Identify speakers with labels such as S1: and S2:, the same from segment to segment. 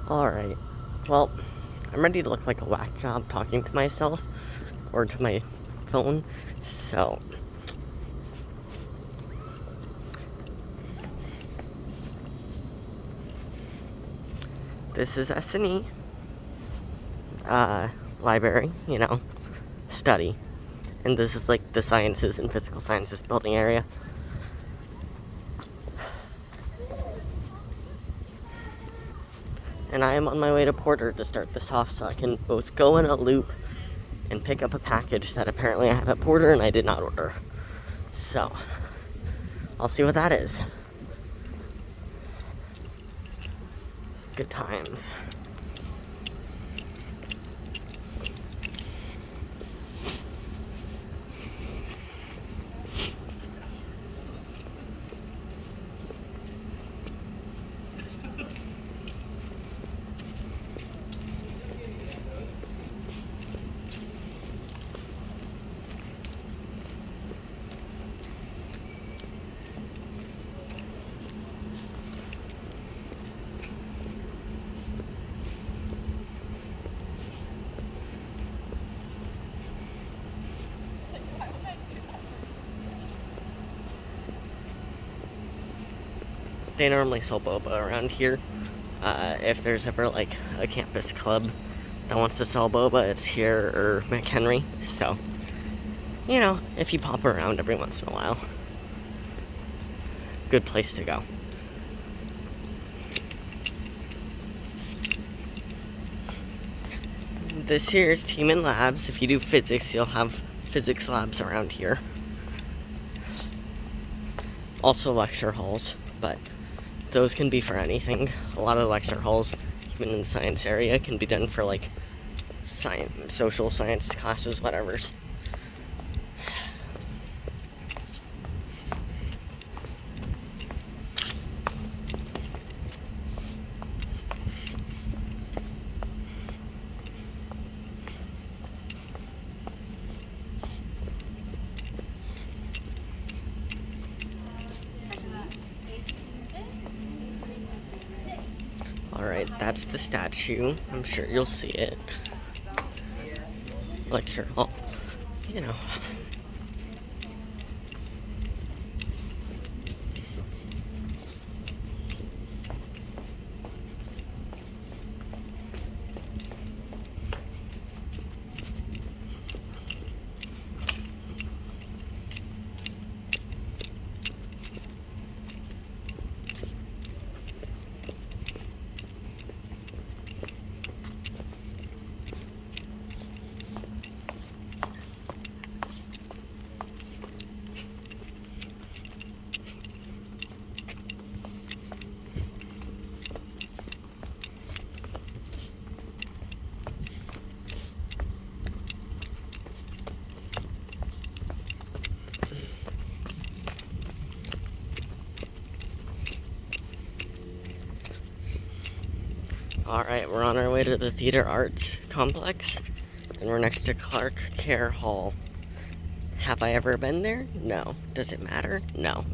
S1: Alright, well, I'm ready to look like a whack job talking to myself or to my phone, so this is S&E library, study, and this is like the sciences and physical sciences building area. And I am on my way to Porter to start this off so I can both go in a loop and pick up a package that apparently I have at Porter and I did not order. So, I'll see what that is. Good times. They normally sell boba around here. If there's ever like a campus club that wants to sell boba, it's here or McHenry. So, if you pop around every once in a while, good place to go. This here is Team and Labs. If you do physics, you'll have physics labs around here. Also lecture halls, but those can be for anything. A lot of lecture halls, even in the science area, can be done for like science, social science classes, whatever's. Alright, that's the statue. I'm sure you'll see it. Lecture hall. Alright, we're on our way to the Theater Arts Complex, and we're next to Clark Care Hall. Have I ever been there? No. Does it matter? No.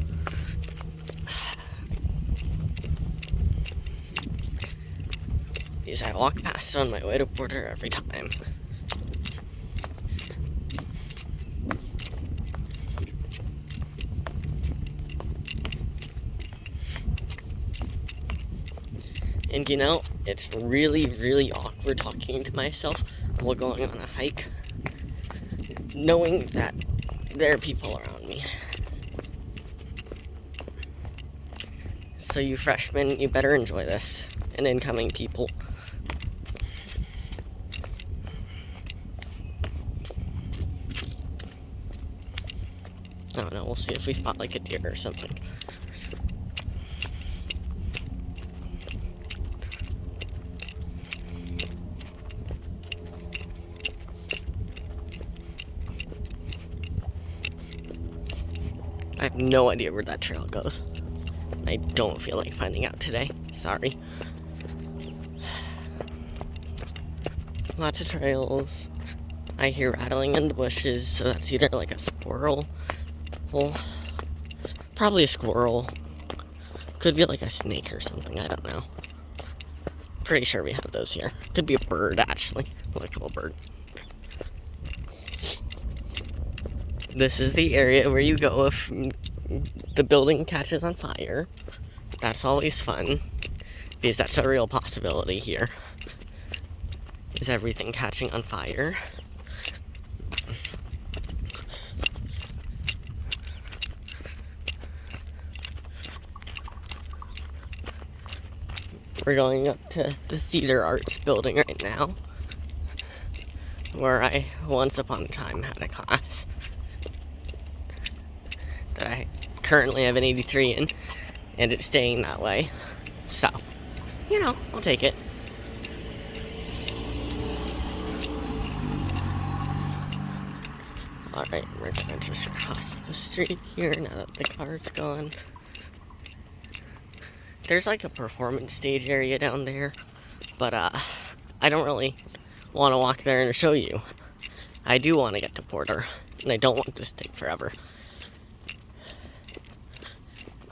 S1: Because I walk past it on my way to Porter every time. And it's really, really awkward talking to myself while going on a hike, knowing that there are people around me. So you freshmen, you better enjoy this, and incoming people. I don't know, we'll see if we spot like a deer or something. I have no idea where that trail goes. I don't feel like finding out today. Sorry. Lots of trails. I hear rattling in the bushes, so that's either like a squirrel Well, probably a squirrel. Could be like a snake or something, I don't know. Pretty sure we have those here. Could be a bird, actually. Like a little bird. This is the area where you go if the building catches on fire. That's always fun, because that's a real possibility here. Is everything catching on fire? We're going up to the theater arts building right now, where I once upon a time had a class that I currently have an 83 in, and it's staying that way. So, you know, I'll take it. Alright, we're gonna just cross the street here now that the car's gone. There's like a performance stage area down there, but I don't really want to walk there and show you. I do want to get to Porter, and I don't want this to take forever.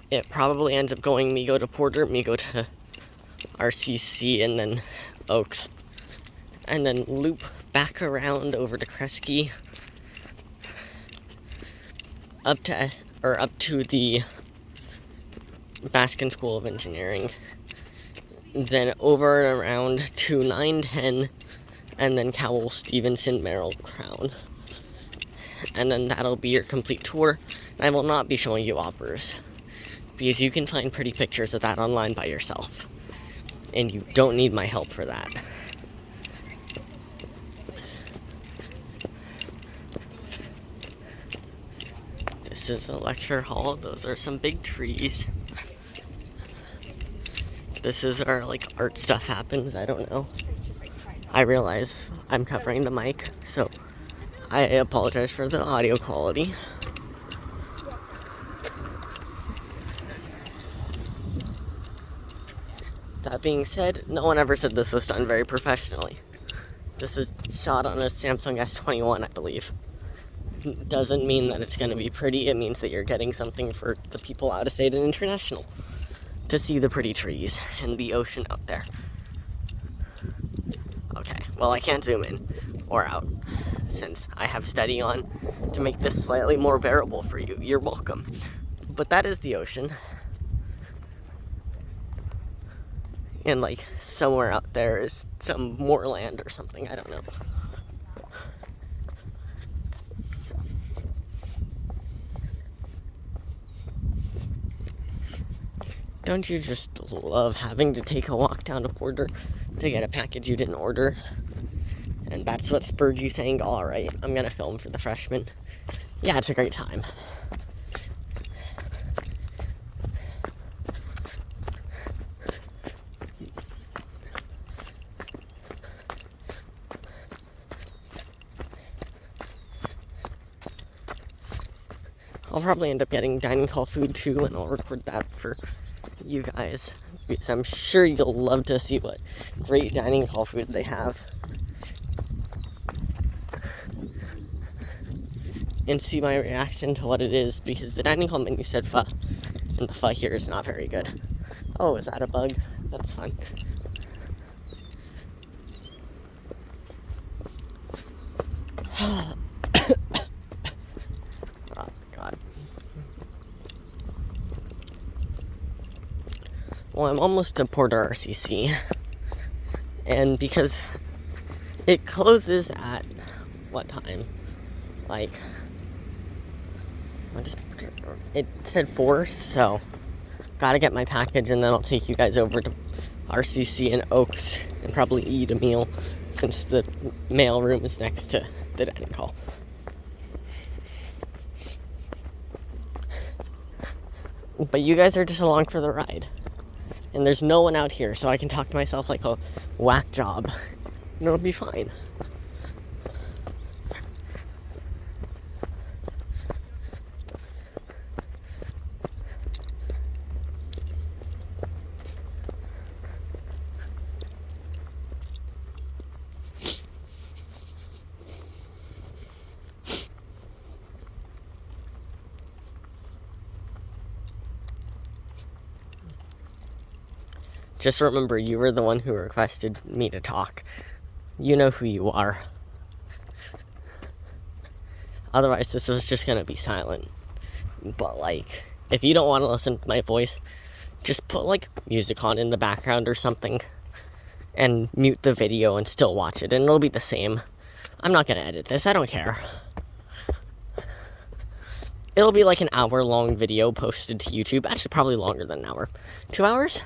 S1: It probably ends up going me go to Porter, me go to RCC, and then Oaks, and then loop back around over to Kresge, up to the Baskin School of Engineering, then over and around to 910, and then Cowell, Stevenson, Merrill, Crown. And then that'll be your complete tour. I will not be showing you operas, because you can find pretty pictures of that online by yourself, and you don't need my help for that. This is a lecture hall. Those are some big trees. This is where like art stuff happens. I don't know. I realize I'm covering the mic, so I apologize for the audio quality. That being said, no one ever said this was done very professionally. This is shot on a Samsung S21, I believe. Doesn't mean that it's going to be pretty. It means that you're getting something for the people out of state and international to see the pretty trees and the ocean out there. Okay, well, I can't zoom in or out since I have steady on to make this slightly more bearable for you. You're welcome. But that is the ocean. And like somewhere out there is some more land or something. I don't know. Don't you just love having to take a walk down to Porter to get a package you didn't order? And that's what spurred you saying, alright, I'm gonna film for the freshmen. Yeah, it's a great time. I'll probably end up getting dining hall food too, and I'll record that for you guys, because I'm sure you'll love to see what great dining hall food they have. And see my reaction to what it is, because the dining hall menu said pho, and the pho here is not very good. Oh, is that a bug? That's fun. Oh, God. Well, I'm almost to Porter RCC, and because it closes at what time? Like, it said 4, so gotta get my package, and then I'll take you guys over to RCC and Oaks and probably eat a meal, since the mail room is next to the dining hall. But you guys are just along for the ride. And there's no one out here, so I can talk to myself like a whack job. And it'll be fine. Just remember, you were the one who requested me to talk. You know who you are. Otherwise, this was just gonna be silent. But, like, if you don't want to listen to my voice, just put, like, music on in the background or something. And mute the video and still watch it, and it'll be the same. I'm not gonna edit this, I don't care. It'll be like an hour-long video posted to YouTube. Actually, probably longer than an hour. 2 hours?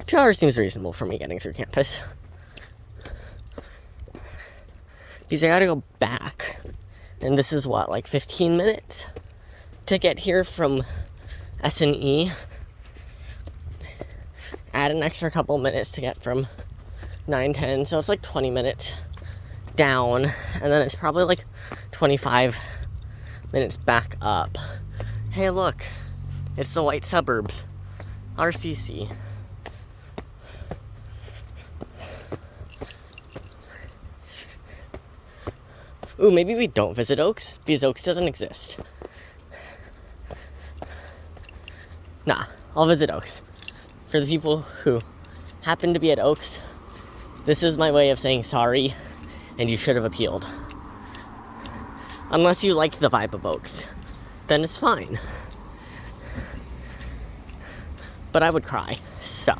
S1: 2 hours seems reasonable for me getting through campus. Because I gotta go back. And this is what, like 15 minutes? To get here from S&E. Add an extra couple minutes to get from 9-10, so it's like 20 minutes down. And then it's probably like 25 minutes back up. Hey, look. It's the white suburbs. RCC. Ooh, maybe we don't visit Oaks, because Oaks doesn't exist. Nah, I'll visit Oaks. For the people who happen to be at Oaks, this is my way of saying sorry, and you should have appealed. Unless you liked the vibe of Oaks, then it's fine. But I would cry, so.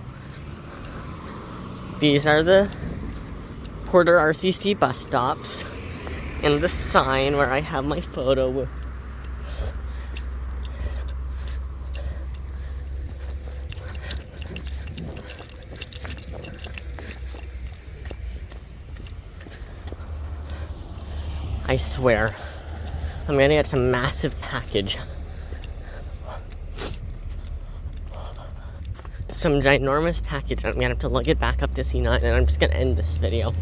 S1: These are the Porter RCC bus stops, and the sign where I have my photo with I swear, I'm gonna get some massive package. Some ginormous package, and I'm gonna have to lug it back up to C9, and I'm just gonna end this video.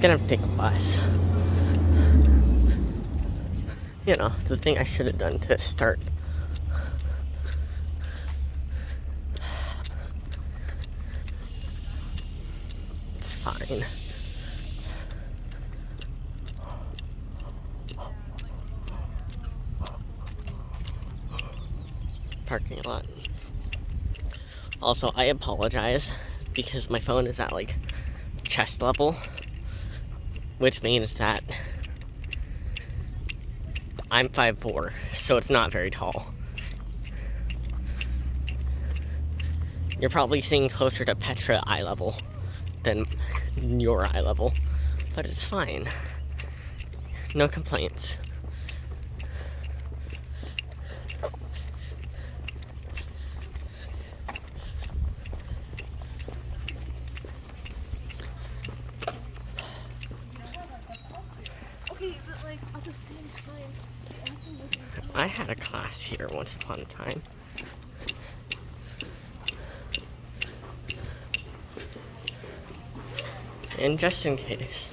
S1: Gonna have to take a bus. You know, the thing I should have done to start. It's fine. Parking lot. Also, I apologize because my phone is at like chest level, which means that I'm 5'4", so it's not very tall. You're probably seeing closer to Petra eye level than your eye level, but it's fine. No complaints. I had a class here once upon a time. And just in case,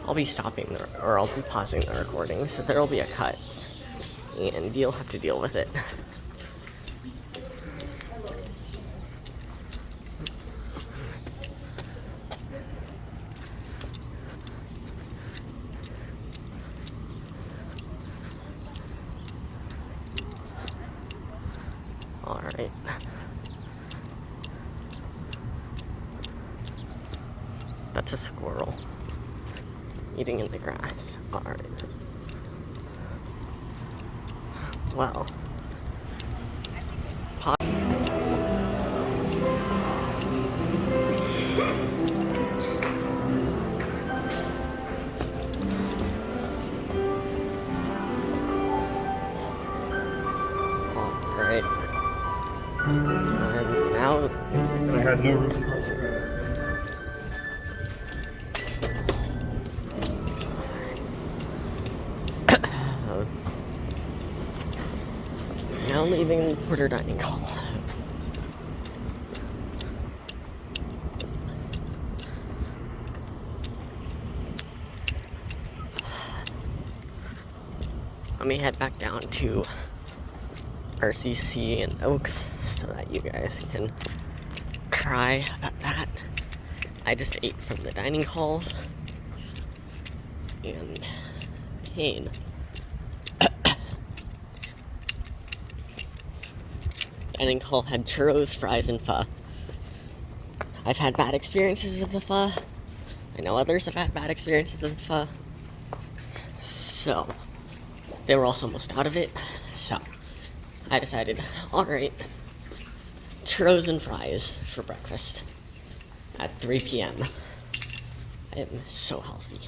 S1: I'll be stopping or I'll be pausing the recording, so there'll be a cut, and you'll have to deal with it. Alright. That's a squirrel eating in the grass. Alright. Well. Alright. And now
S2: I had no room.
S1: now leaving Porter Dining Hall. Let me head back down to RCC and Oaks so that you guys can cry about that. I just ate from the dining hall and came. Dining hall had churros, fries, and pho. I've had bad experiences with the pho. I know others have had bad experiences with the pho. So, they were also almost out of it. So, I decided, alright, churros and fries for breakfast at 3 p.m. I am so healthy.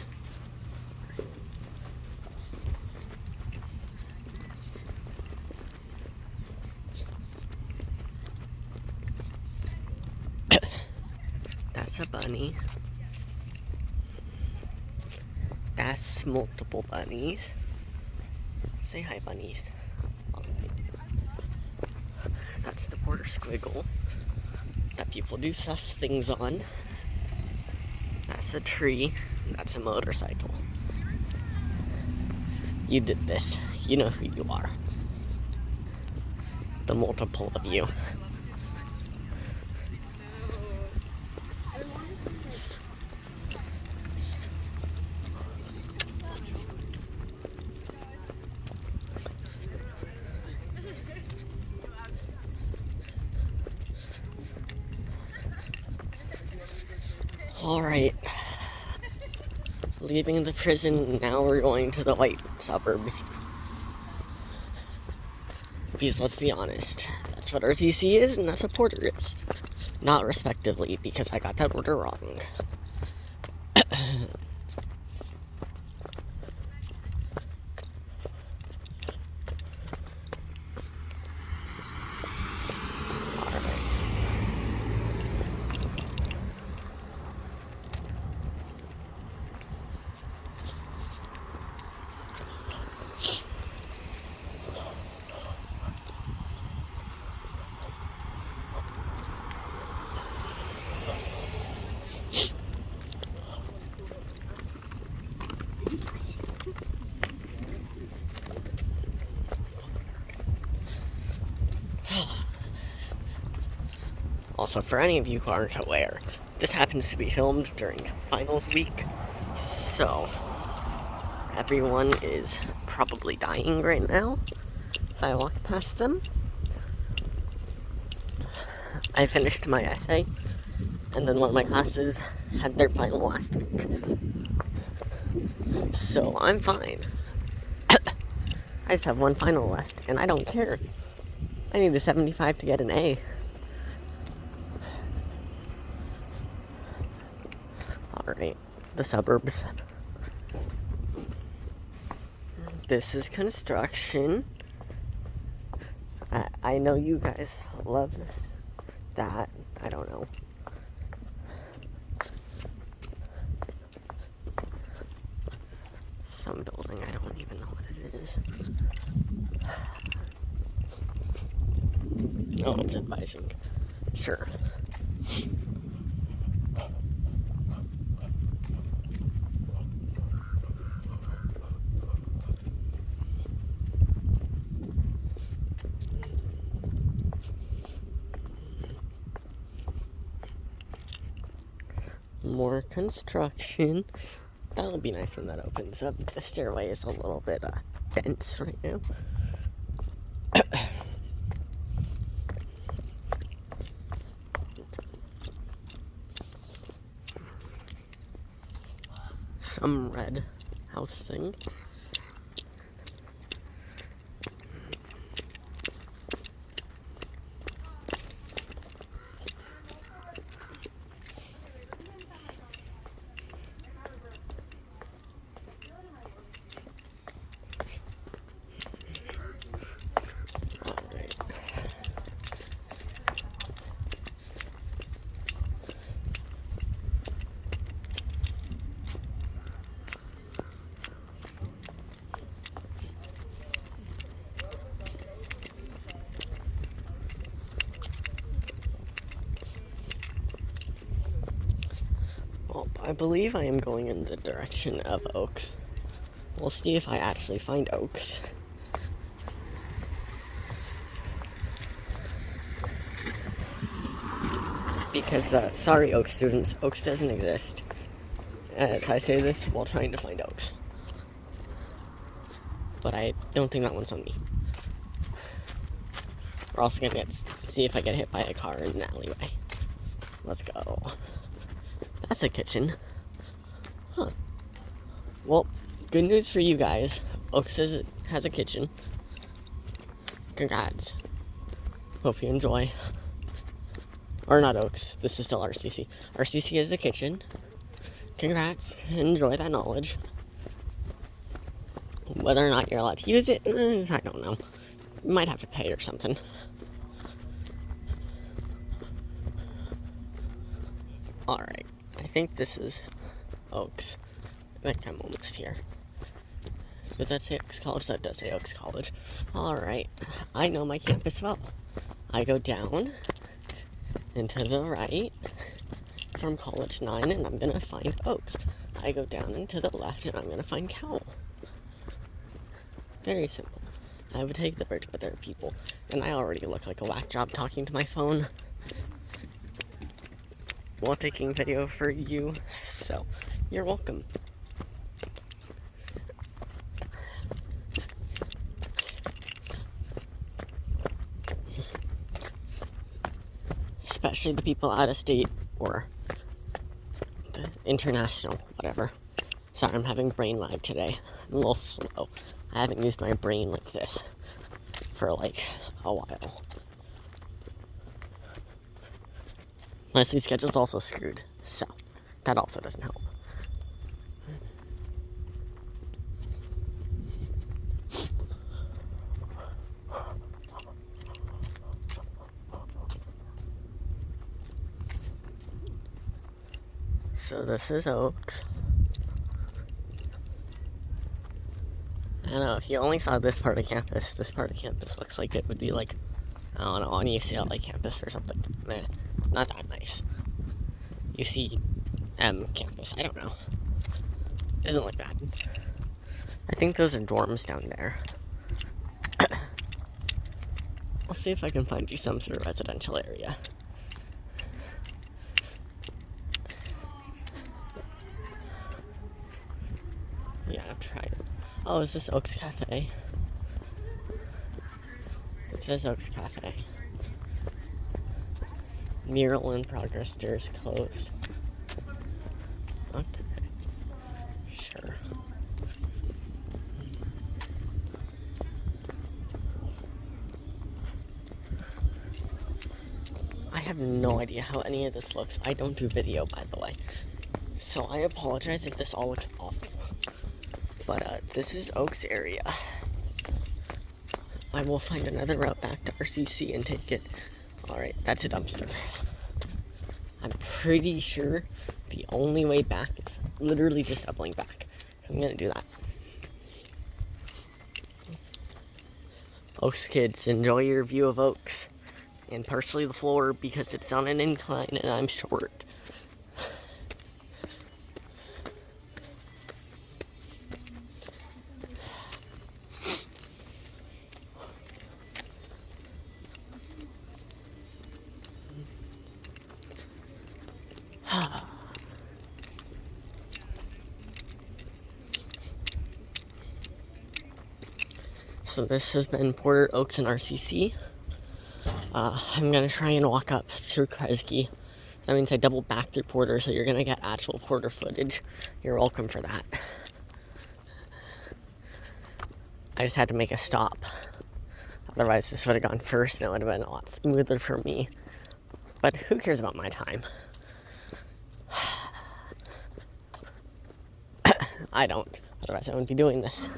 S1: That's a bunny. That's multiple bunnies. Say hi, bunnies. That's the border squiggle that people do sus things on. That's a tree. That's a motorcycle. You did this. You know who you are. The multiple of you. Alright. Leaving the prison, now we're going to the white suburbs. Because let's be honest, that's what RTC is and that's what Porter is. Not respectively, because I got that order wrong. Also, for any of you who aren't aware, this happens to be filmed during finals week, so everyone is probably dying right now if I walk past them. I finished my essay, and then one of my classes had their final last week. So I'm fine. I just have one final left, and I don't care. I need a 75 to get an A. Alright, the suburbs. This is construction. I know you guys love that. I don't know. Some building, I don't even know what it is. Oh, it's advising. Sure. More construction. That'll be nice when that opens up. The stairway is a little bit dense right now. Some red house thing. Well, I believe I am going in the direction of Oaks. We'll see if I actually find Oaks. Because, sorry Oaks students, Oaks doesn't exist. As I say this while trying to find Oaks. But I don't think that one's on me. We're also gonna see if I get hit by a car in an alleyway. Let's go. That's a kitchen. Huh. Well, good news for you guys. Oaks has a kitchen. Congrats. Hope you enjoy. Or not Oaks. This is still RCC. RCC is a kitchen. Congrats. Enjoy that knowledge. Whether or not you're allowed to use it, I don't know. You might have to pay or something. Alright. I think this is Oaks. I think I'm almost here. Does that say Oaks College? That does say Oaks College. Alright. I know my campus well. I go down and to the right from College 9 and I'm gonna find Oaks. I go down and to the left and I'm gonna find Cowell. Very simple. I would take the bridge, but there are people. And I already look like a whack job talking to my phone while taking video for you. So, you're welcome. Especially the people out of state or the international, whatever. Sorry, I'm having brain lag today. I'm a little slow. I haven't used my brain like this for like a while. My sleep schedule's also screwed, so that also doesn't help. So this is Oaks. I don't know, if you only saw this part of campus looks like it would be like, I don't know, on UCLA campus or something. Meh, not that nice. UCM campus, I don't know. Isn't like that. I think those are dorms down there. I'll see if I can find you some sort of residential area. Yeah, I've tried it. Oh, is this Oaks Cafe? It says Oaks Cafe. Merrill in progress, doors closed. Okay. Sure. I have no idea how any of this looks. I don't do video, by the way. So I apologize if this all looks awful. But this is Oaks area. I will find another route back to RCC and take it. Alright, that's a dumpster. I'm pretty sure the only way back is literally just doubling back. So I'm gonna do that. Oaks kids, enjoy your view of Oaks. And partially the floor because it's on an incline and I'm short. So this has been Porter, Oaks, and RCC. I'm gonna try and walk up through Kresge. That means I double back through Porter, so you're gonna get actual Porter footage. You're welcome for that. I just had to make a stop. Otherwise, this would have gone first, and it would have been a lot smoother for me. But who cares about my time? I don't. Otherwise, I wouldn't be doing this.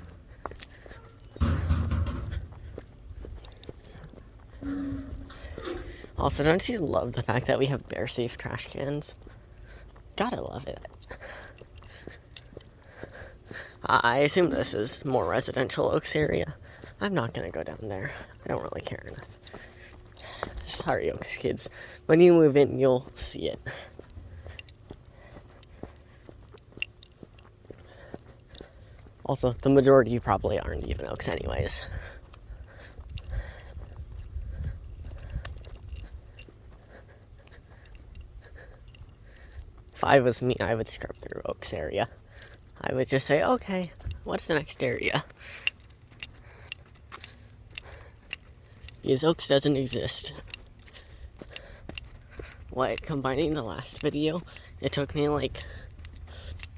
S1: Also, don't you love the fact that we have bear-safe trash cans? Gotta love it. I assume this is more residential Oaks area. I'm not gonna go down there. I don't really care enough. Sorry, Oaks kids. When you move in, you'll see it. Also, the majority probably aren't even Oaks anyways. If I was me, I would scrub through Oaks area. I would just say, okay, what's the next area? because Oaks doesn't exist. Combining the last video, it took me like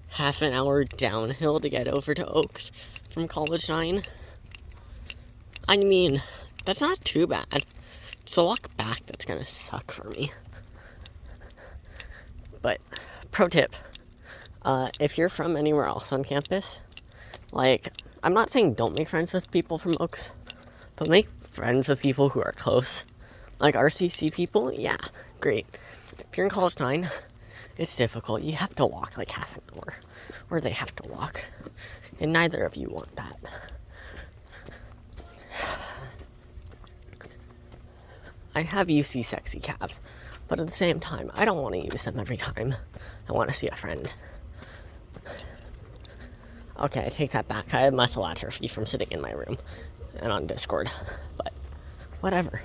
S1: half an hour downhill to get over to Oaks from College 9. I mean, that's not too bad. It's the walk back that's gonna suck for me. But, pro tip, if you're from anywhere else on campus, I'm not saying don't make friends with people from Oaks, but make friends with people who are close. Like RCC people, yeah, great. If you're in College 9, it's difficult. You have to walk like half an hour, or they have to walk, and neither of you want that. I have UC sexy cabs, but at the same time, I don't want to use them every time I want to see a friend. Okay, I take that back. I have muscle atrophy from sitting in my room and on Discord, but whatever.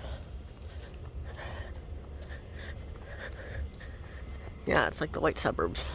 S1: Yeah, it's like the white suburbs.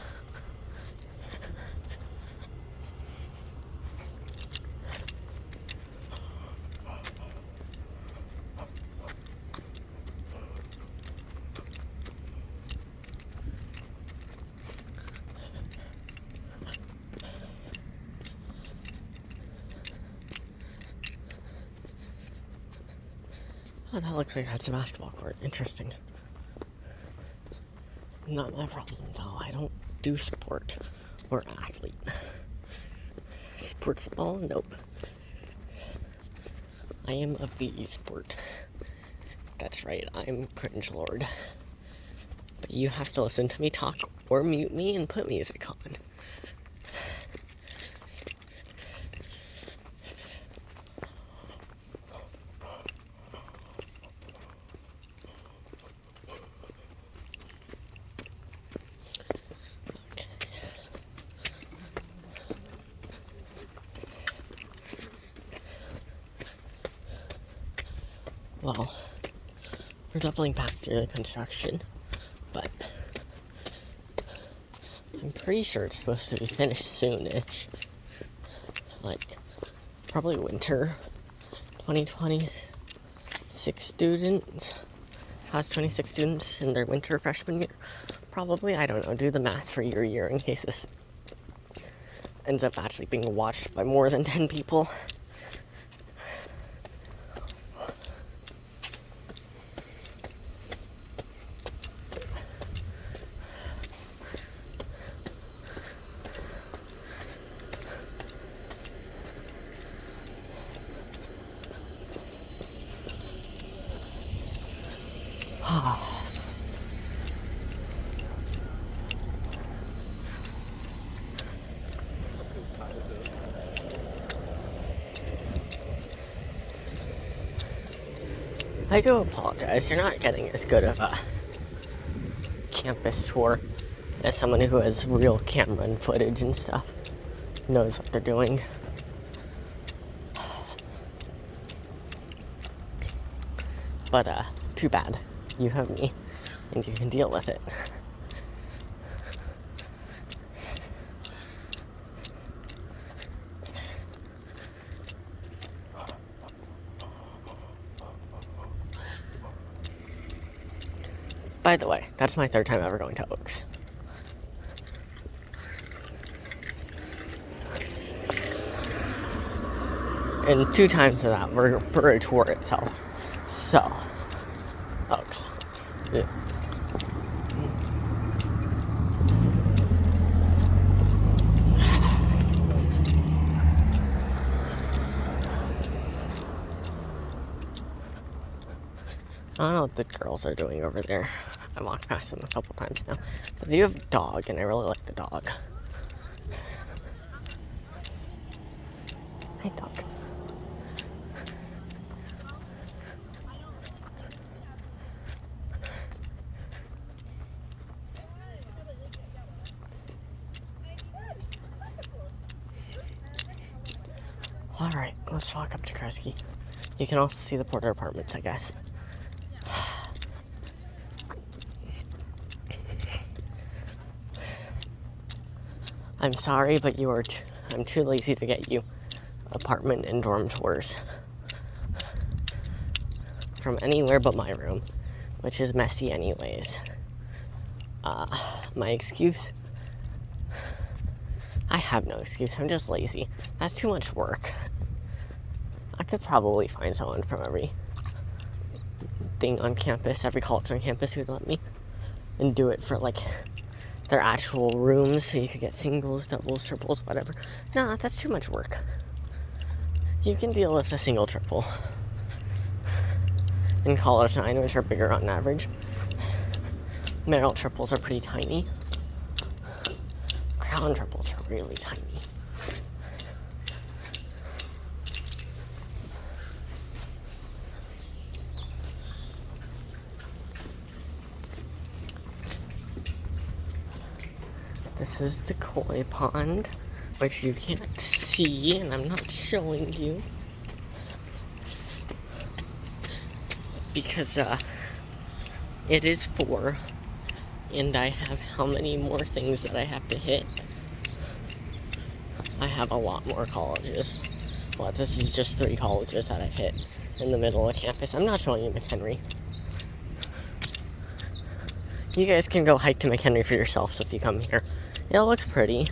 S1: Oh, that looks like that's a basketball court. Interesting. Not my problem, though. I don't do sport or athlete. Sports ball? Nope. I am of the e-sport. That's right, I'm cringe lord. But you have to listen to me talk or mute me and put music on. Well, we're doubling back through the construction, but I'm pretty sure it's supposed to be finished soon-ish. Probably winter 2026 students. Has 26 students in their winter freshman year. Probably, I don't know, do the math for your year in case this ends up actually being watched by more than 10 people. I do apologize, you're not getting as good of a campus tour as someone who has real camera and footage and stuff, knows what they're doing. But, too bad. You have me, and you can deal with it. By the way, that's my third time ever going to Oaks. And 2 times of that were for a tour itself. So, Oaks. Yeah. I don't know what the girls are doing over there. I walked past them a couple times now. But they do have a dog, and I really like the dog. Hey, dog. Alright, let's walk up to Kresge. You can also see the Porter Apartments, I guess. I'm sorry, but I'm too lazy to get you apartment and dorm tours from anywhere but my room, which is messy anyways. My excuse? I have no excuse. I'm just lazy. That's too much work. I could probably find someone from every thing on campus, every college on campus who'd let me, and do it for like their actual rooms, so you could get singles, doubles, triples, whatever. Nah, that's too much work. You can deal with a single triple in college 9, which are bigger on average. Merrill triples are pretty tiny. Crown triples are really tiny. This is the koi pond, which you can't see, and I'm not showing you. Because, it is 4, and I have how many more things that I have to hit? I have a lot more colleges. Well, this is just 3 colleges that I've hit in the middle of campus. I'm not showing you McHenry. You guys can go hike to McHenry for yourselves if you come here. It looks pretty.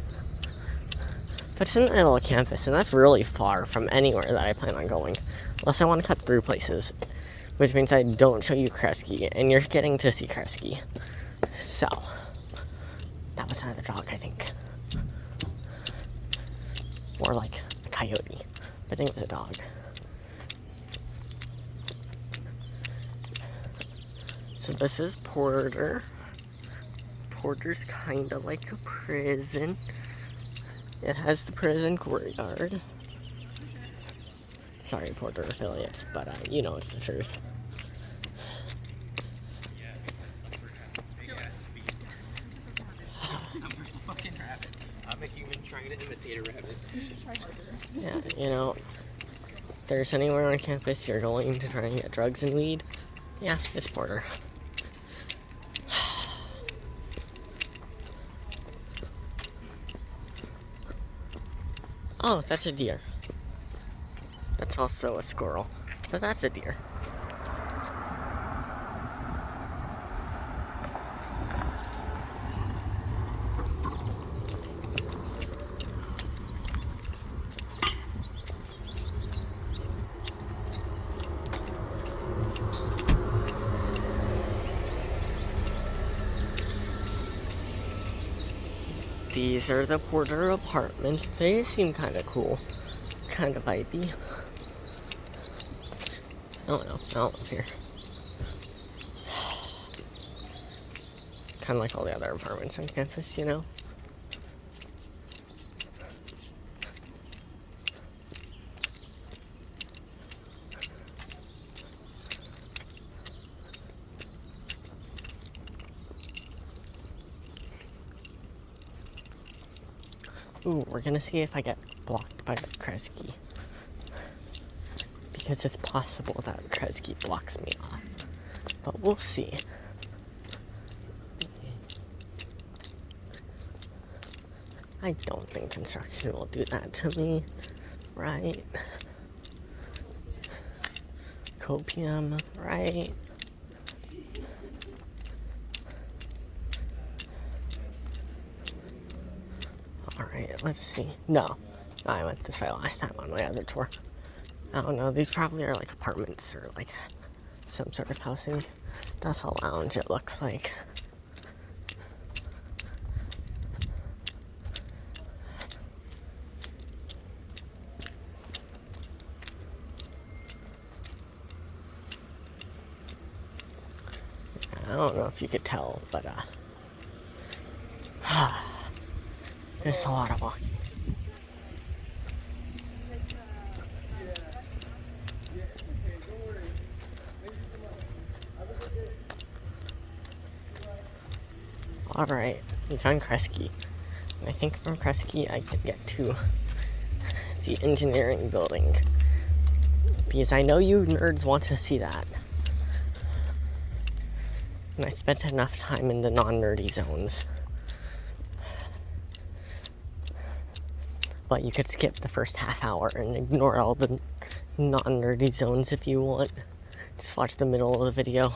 S1: But it's in the middle of campus, and that's really far from anywhere that I plan on going. Unless I want to cut through places. Which means I don't show you Kresge, and you're getting to see Kresge. So, that was another dog, I think. More like a coyote. I think it was a dog. So this is Porter. Porter's kind of like a prison. It has the prison courtyard. Sorry, Porter affiliates, but you know it's the truth.
S2: Where's a fucking rabbit? I'm a human trying to imitate a rabbit.
S1: Yeah, you know, if there's anywhere on campus you're going to try and get drugs and weed, yeah, it's Porter. Oh, that's a deer. That's also a squirrel, but that's a deer. These are the Porter apartments. They seem kind of cool, kind of vibey. I don't know. I don't live here. Kind of like all the other apartments on campus, you know? Ooh, we're gonna see if I get blocked by the Kresge. Because it's possible that Kresge blocks me off. But we'll see. I don't think construction will do that to me, right? Copium, right? Alright, let's see. No, I went this way last time on my other tour. I don't know, these probably are like apartments or like some sort of housing. That's a lounge, it looks like. I don't know if you could tell, but there's a lot of walking. Alright, we found Kresge. And I think from Kresge I can get to the engineering building. Because I know you nerds want to see that. And I spent enough time in the non-nerdy zones. But you could skip the first half hour and ignore all the non-nerdy zones if you want. Just watch the middle of the video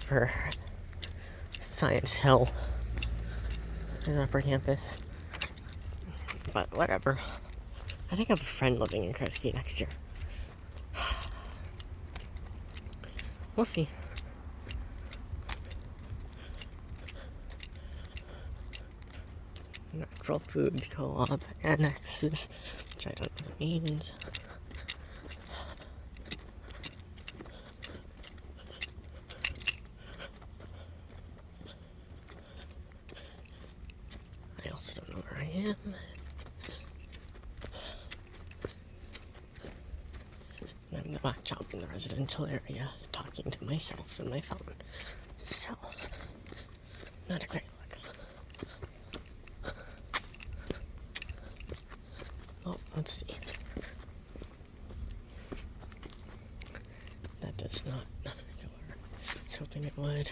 S1: for Science Hill in Upper Campus. But whatever. I think I have a friend living in Kresge next year. We'll see. Natural Foods Co-op annexes, which I don't know what that means. I also don't know where I am. I'm in the back shop in the residential area, talking to myself on my phone. So, not a great look. Oh, let's see. That does not go where I was hoping it would.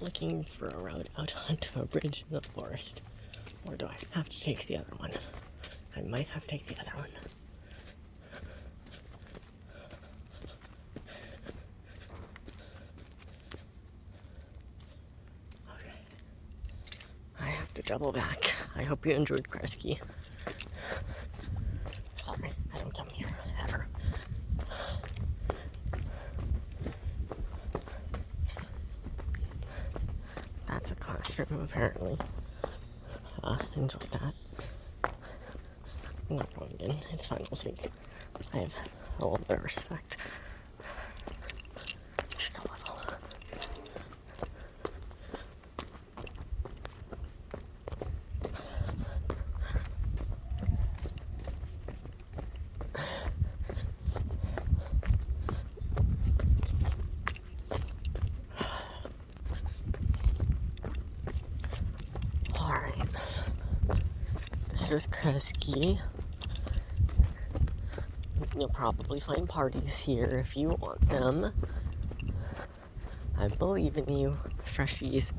S1: Looking for a road out onto a bridge in the forest. Or do I have to take the other one? I might have to take the other one. Okay. I have to double back. I hope you enjoyed Kresge. Sorry, I don't come here ever. That's a classroom, apparently. Enjoyed that. I'm not going in. It's finals week. I have a little bit of respect. Just a little. Alright. This is Kresge. You'll probably find parties here if you want them. I believe in you, freshies.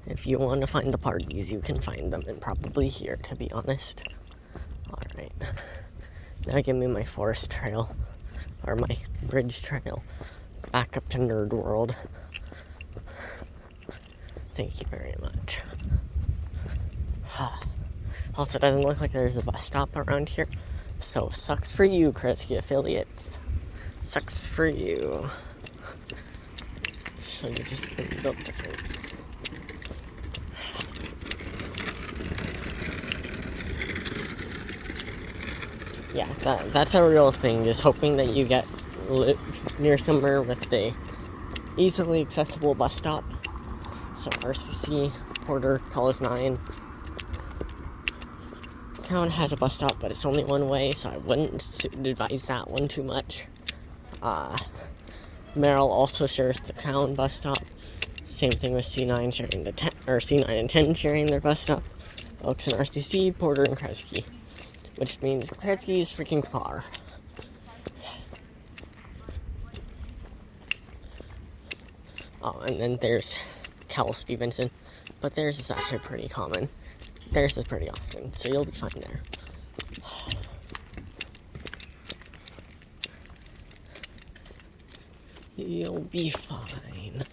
S1: If you want to find the parties, you can find them, and probably here, to be honest. Alright. Now give me my forest trail, or my bridge trail, back up to Nerd World. Thank you very much. Also, doesn't look like there's a bus stop around here. So, sucks for you, Kresge affiliates. Sucks for you. So you're just gonna be built different. Yeah, that's a real thing. Just hoping that you get near somewhere with a easily accessible bus stop. So RCC, Porter, College 9. Town has a bus stop, but it's only one way, so I wouldn't advise that one too much. Merrill also shares the Cowell bus stop. Same thing with C9 sharing the C9 and 10 sharing their bus stop. Oaks and RCC, Porter and Kresge, which means Kresge is freaking far. Oh, and then there's Cowell Stevenson, but theirs is actually pretty common. Theirs is pretty often, so you'll be fine there. You'll be fine.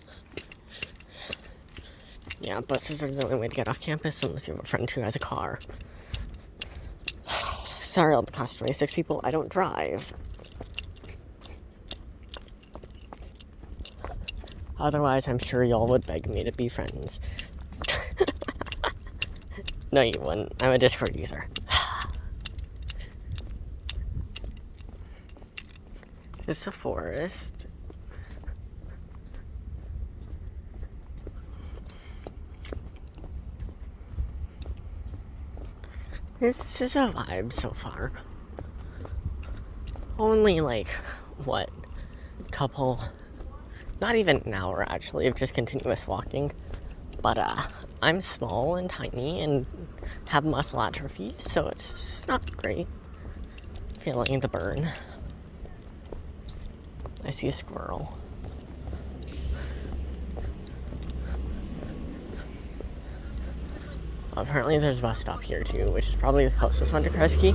S1: Yeah, buses are the only way to get off campus unless you have a friend who has a car. Sorry, I'll cost 26 people. I don't drive. Otherwise, I'm sure y'all would beg me to be friends. No, you wouldn't. I'm a Discord user. It's a forest. This is a vibe so far. Only like, what, couple, not even an hour actually, of just continuous walking. But I'm small and tiny and have muscle atrophy, so it's just not great. Feeling the burn. I see a squirrel. Apparently there's a bus stop here too, which is probably the closest one to Kresge.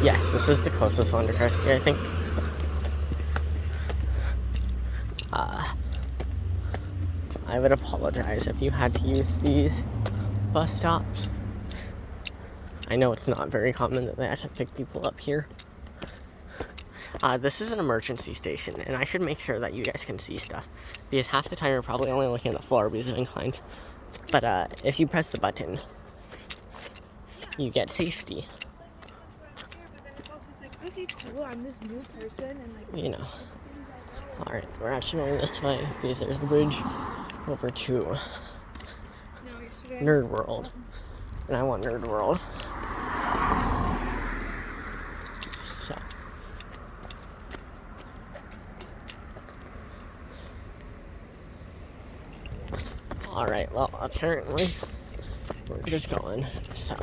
S1: Yes, this is the closest one to Kresge, I think. I would apologize if you had to use these bus stops. I know it's not very common that they actually pick people up here. This is an emergency station, and I should make sure that you guys can see stuff, because half the time you're probably only looking at the floor because of inclines. But if you press the button, you get safety.
S3: Okay, cool, I'm this new person, and like,
S1: You know. Alright, we're actually going this way because there's the bridge over to Nerd World. And I want Nerd World. So. Alright, well, apparently we're just going. So.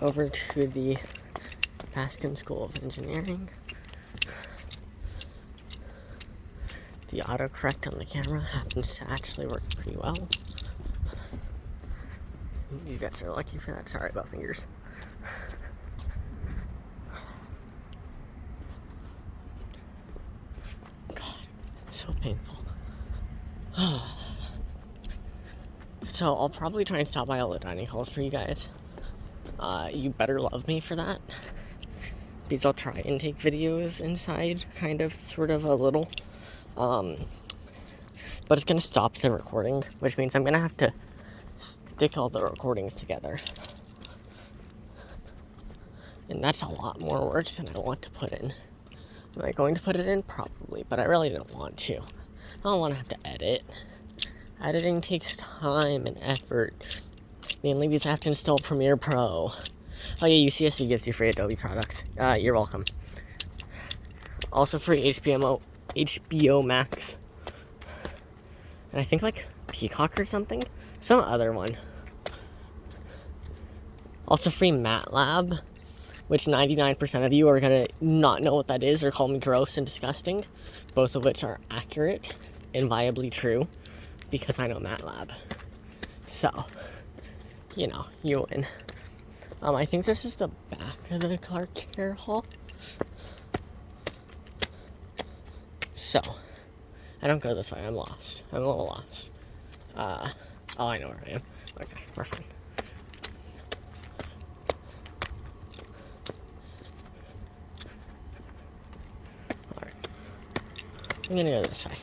S1: Over to the Baskin School of Engineering. The autocorrect on the camera happens to actually work pretty well. You guys are lucky for that. Sorry about fingers. God, so painful. So I'll probably try and stop by all the dining halls for you guys. You better love me for that, because I'll try and take videos inside, kind of, sort of, a little, but it's gonna stop the recording, which means I'm gonna have to stick all the recordings together, and that's a lot more work than I want to put in. Am I going to put it in? Probably, but I really don't want to. I don't want to have to edit. Editing takes time and effort. Mainly because I have to install Premiere Pro. Oh yeah, UCSC gives you free Adobe products. You're welcome. Also free HBO Max. And I think like Peacock or something. Some other one. Also free MATLAB, which 99% of you are gonna not know what that is or call me gross and disgusting. Both of which are accurate and viably true, because I know MATLAB. So, you know, you win. I think this is the back of the Clark Care Hall. So, I don't go this way, I'm lost. I'm a little lost. Oh, I know where I am. Okay, we're fine. Alright. I'm gonna go this way.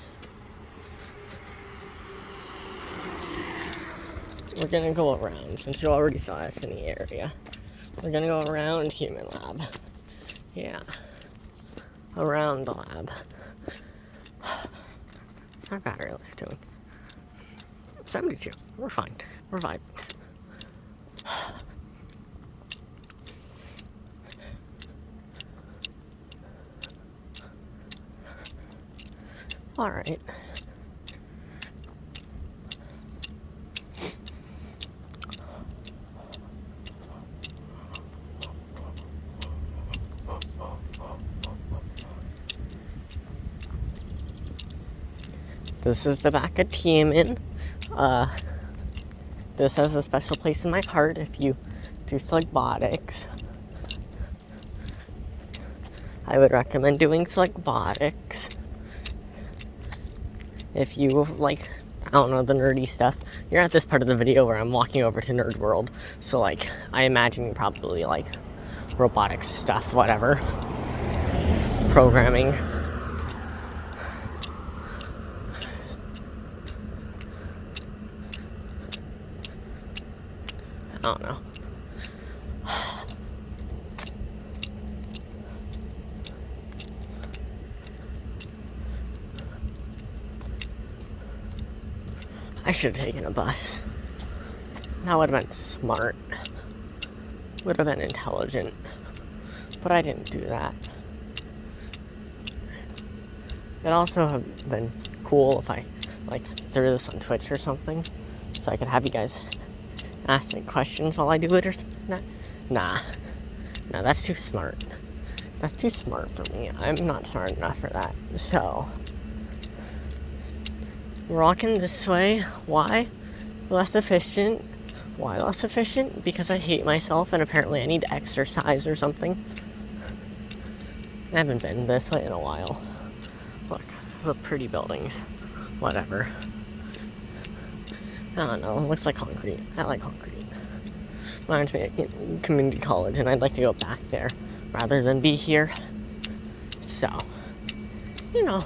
S1: We're gonna go around, since you already saw us in the area. We're gonna go around Human Lab. Yeah. Around the lab. How's battery life doing? 72. We're fine. We're vibing. Alright. This is the back of Tiemann. This has a special place in my heart if you do Slugbotics. I would recommend doing Slugbotics. If you like, I don't know, the nerdy stuff. You're at this part of the video where I'm walking over to Nerd World. So like, I imagine you probably like robotics stuff, whatever. Programming. I don't know. I should have taken a bus. That would have been smart. Would have been intelligent. But I didn't do that. It'd also have been cool if I like threw this on Twitch or something, so I could have you guys ask me questions while I do it or something. Nah, that's too smart. That's too smart for me. I'm not smart enough for that. So, we're walking this way. Why? Less efficient. Why less efficient? Because I hate myself and apparently I need to exercise or something. I haven't been this way in a while. Look, the pretty buildings. Whatever. I don't know. It looks like concrete. I like concrete. Reminds me of community college, and I'd like to go back there rather than be here. So, you know.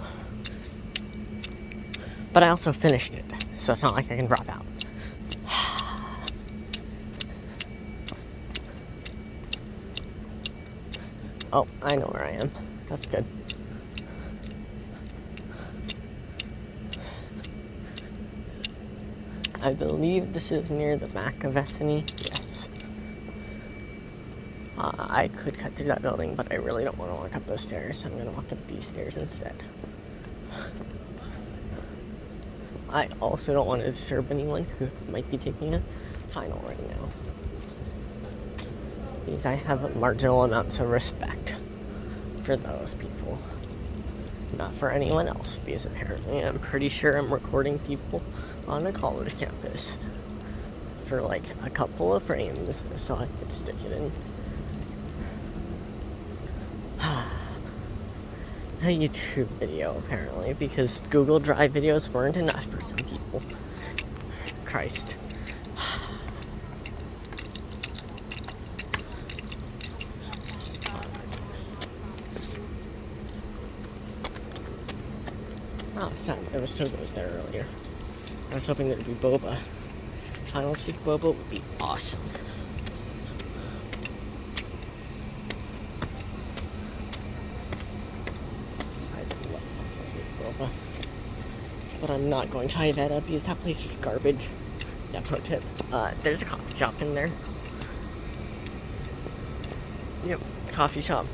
S1: But I also finished it, so it's not like I can drop out. Oh, I know where I am. That's good. I believe this is near the back of BSOE. Yes. I could cut through that building, but I really don't want to walk up those stairs, so I'm going to walk up these stairs instead. I also don't want to disturb anyone who might be taking a final right now, because I have marginal amounts of respect for those people. Not for anyone else, because apparently I'm pretty sure I'm recording people on a college campus for like a couple of frames so I could stick it in a YouTube video, apparently, because Google Drive videos weren't enough for some people. Christ. Oh, sad. There was Togo's there earlier. I was hoping there'd be boba. Finals week boba would be awesome. I love finals week boba. But I'm not going to tie that up because that place is garbage. Yeah, pro tip. There's a coffee shop in there. Yep, coffee shop.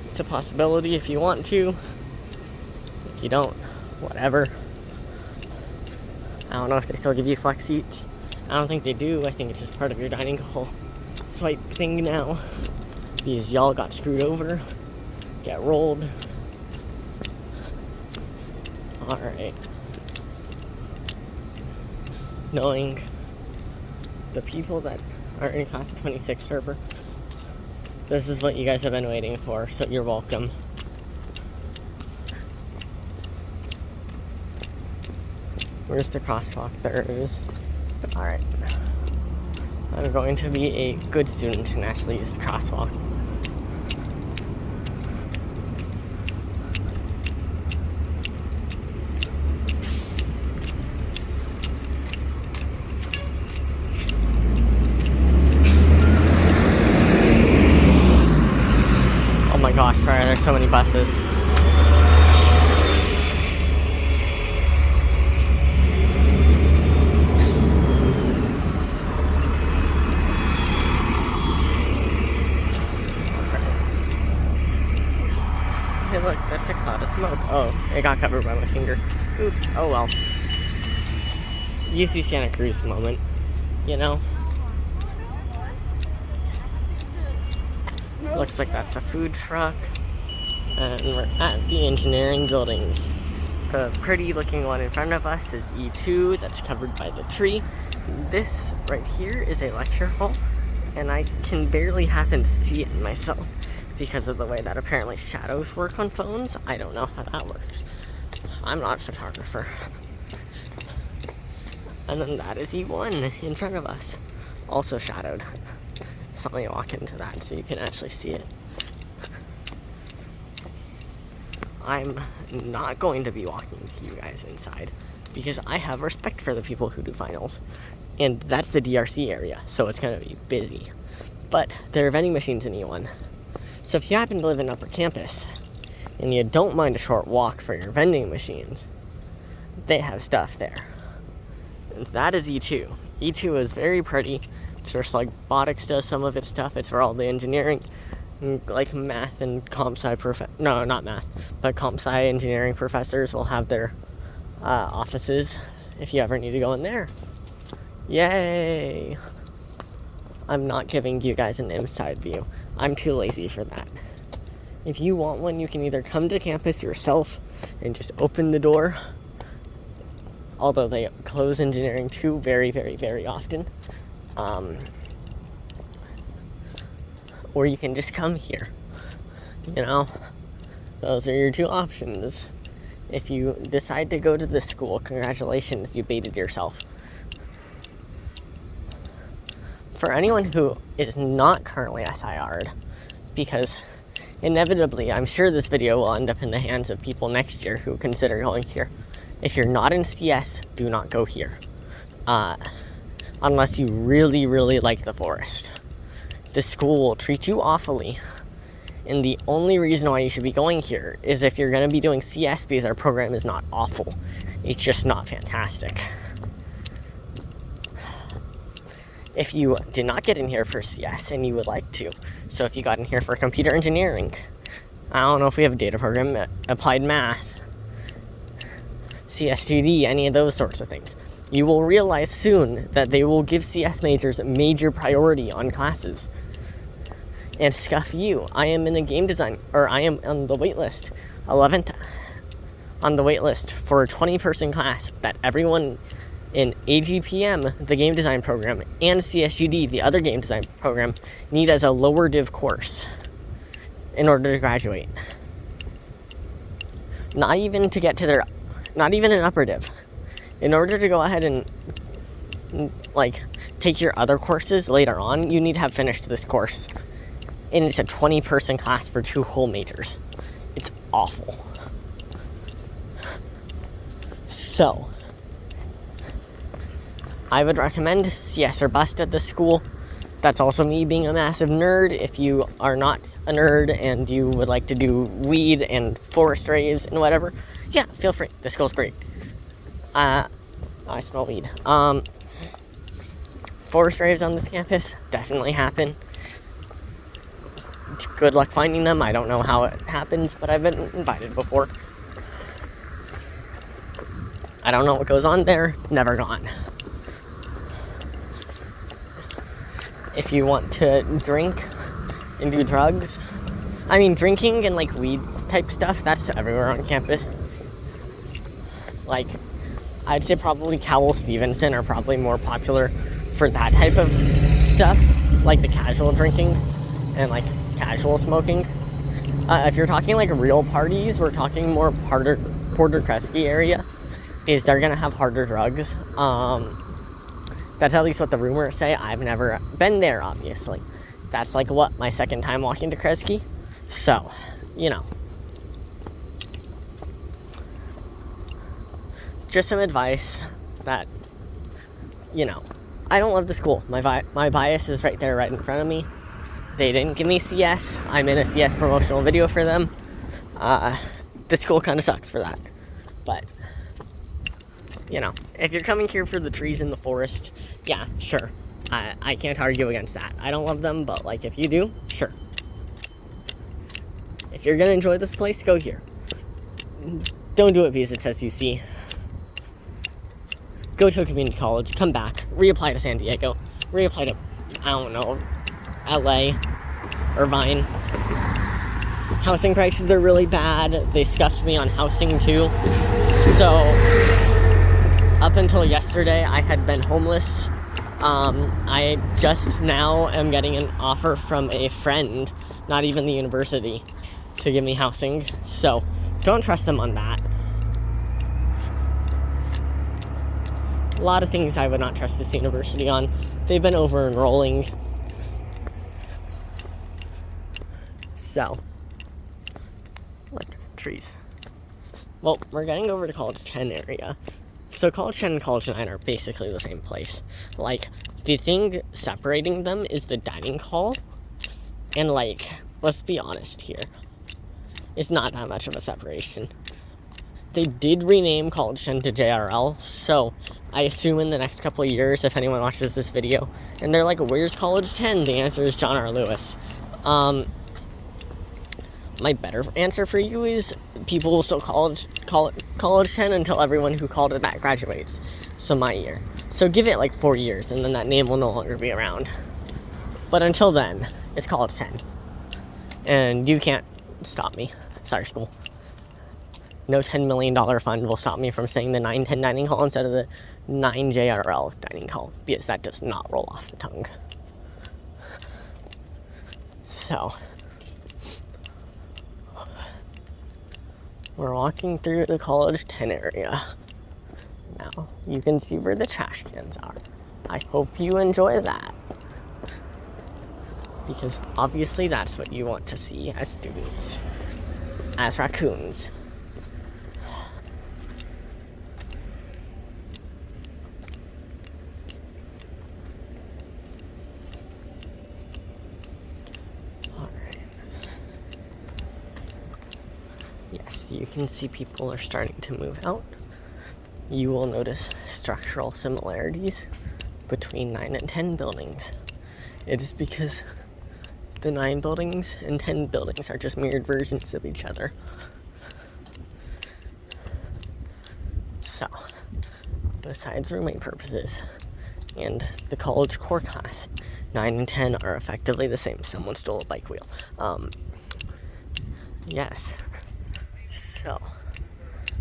S1: It's a possibility if you want to. If you don't, whatever. I don't know if they still give you flex seats. I don't think they do. I think it's just part of your dining hall swipe thing now. Because y'all got screwed over. Get rolled. Alright. Knowing the people that are in class of 26 server, this is what you guys have been waiting for, so you're welcome. Where's the crosswalk? There it is. Alright. I'm going to be a good student and actually use the crosswalk. Oh my gosh, Friar, there's so many buses. Hey look, that's a cloud of smoke. Oh, it got covered by my finger. Oops, oh well. UC Santa Cruz moment, you know? Looks like that's a food truck. And we're at the engineering buildings. The pretty looking one in front of us is E2, that's covered by the tree. This right here is a lecture hall, and I can barely happen to see it myself because of the way that apparently shadows work on phones. I don't know how that works. I'm not a photographer. And then that is E1 in front of us, also shadowed. So let me walk into that so you can actually see it. I'm not going to be walking to you guys inside because I have respect for the people who do finals. And that's the DRC area, so it's going to be busy. But there are vending machines in E1. So if you happen to live in Upper Campus and you don't mind a short walk for your vending machines, they have stuff there. That is E2. E2 is very pretty. It's just like Botics does some of its stuff. It's where all the engineering, like math and comp sci no, not math, but comp sci engineering professors will have their offices if you ever need to go in there. Yay! I'm not giving you guys an inside view. I'm too lazy for that. If you want one, you can either come to campus yourself and just open the door, although they close engineering too very, very, very often. Or you can just come here. You know, those are your two options. If you decide to go to this school, congratulations, you baited yourself. For anyone who is not currently SIR'd, because inevitably, I'm sure this video will end up in the hands of people next year who consider going here. If you're not in CS, do not go here. Unless you really, really like the forest. The school will treat you awfully. And the only reason why you should be going here is if you're going to be doing CS, because our program is not awful. It's just not fantastic. If you did not get in here for CS and you would like to, so if you got in here for computer engineering, I don't know if we have a data program, applied math, CSGD, any of those sorts of things, you will realize soon that they will give CS majors major priority on classes. And scuff you. I am in a game design, or I am on the wait list, 11th on the wait list for a 20-person class that everyone in AGPM, the game design program, and CSGD, the other game design program, need as a lower div course in order to graduate. Not even to get to their, not even an upper div. In order to go ahead and, like, take your other courses later on, you need to have finished this course. And it's a 20-person class for 2 whole majors. It's awful. So, I would recommend CS or bust at this school. That's also me being a massive nerd. If you are not a nerd and you would like to do weed and forest raves and whatever, yeah, feel free. This school's great. I smell weed. Forest raves on this campus definitely happen. Good luck finding them. I don't know how it happens, but I've been invited before. I don't know what goes on there. Never gone. If you want to drink and do drugs, I mean, drinking and like weed type stuff, that's everywhere on campus. Like, I'd say probably Cowell, Stevenson are probably more popular for that type of stuff, like the casual drinking and like casual smoking. If you're talking like real parties, we're talking more Porter Kresge area, because they're gonna have harder drugs. That's at least what the rumors say. I've never been there, obviously. That's like what, my second time walking to Kresge? So, you know. Just some advice that, you know, I don't love the school. My bias is right there, right in front of me. They didn't give me CS. I'm in a CS promotional video for them. The school kind of sucks for that. But, you know, if you're coming here for the trees in the forest, yeah, sure. I can't argue against that. I don't love them, but, like, if you do, sure. If you're going to enjoy this place, go here. Don't do it because it says UC. Go to a community college, come back, reapply to San Diego, reapply to, I don't know, LA, Irvine. Housing prices are really bad. They scuffed me on housing too. So, up until yesterday, I had been homeless. I just now am getting an offer from a friend, not even the university, to give me housing. So, don't trust them on that. A lot of things I would not trust this university on. They've been over-enrolling. So, look, trees. Well, we're getting over to College 10 area. So College 10 and College 9 are basically the same place. Like, the thing separating them is the dining hall. And, like, let's be honest here. It's not that much of a separation. They did rename College 10 to JRL, so I assume in the next couple of years, if anyone watches this video, and they're like, where's College 10? The answer is John R. Lewis. My better answer for you is people will still call it College 10 until everyone who called it that graduates. So my year. So give it like 4 years, and then that name will no longer be around. But until then, it's College 10. And you can't stop me. Sorry, school. No $10 million fund will stop me from saying the 910 dining hall instead of the 9JRL dining hall, because that does not roll off the tongue. So, we're walking through the College 10 area. Now, you can see where the trash cans are. I hope you enjoy that, because obviously that's what you want to see as students, as raccoons. Yes, you can see people are starting to move out. You will notice structural similarities between 9 and 10 buildings. It is because the 9 buildings and 10 buildings are just mirrored versions of each other. So, besides roommate purposes and the college core class, 9 and 10 are effectively the same. Someone stole a bike wheel. Yes. So,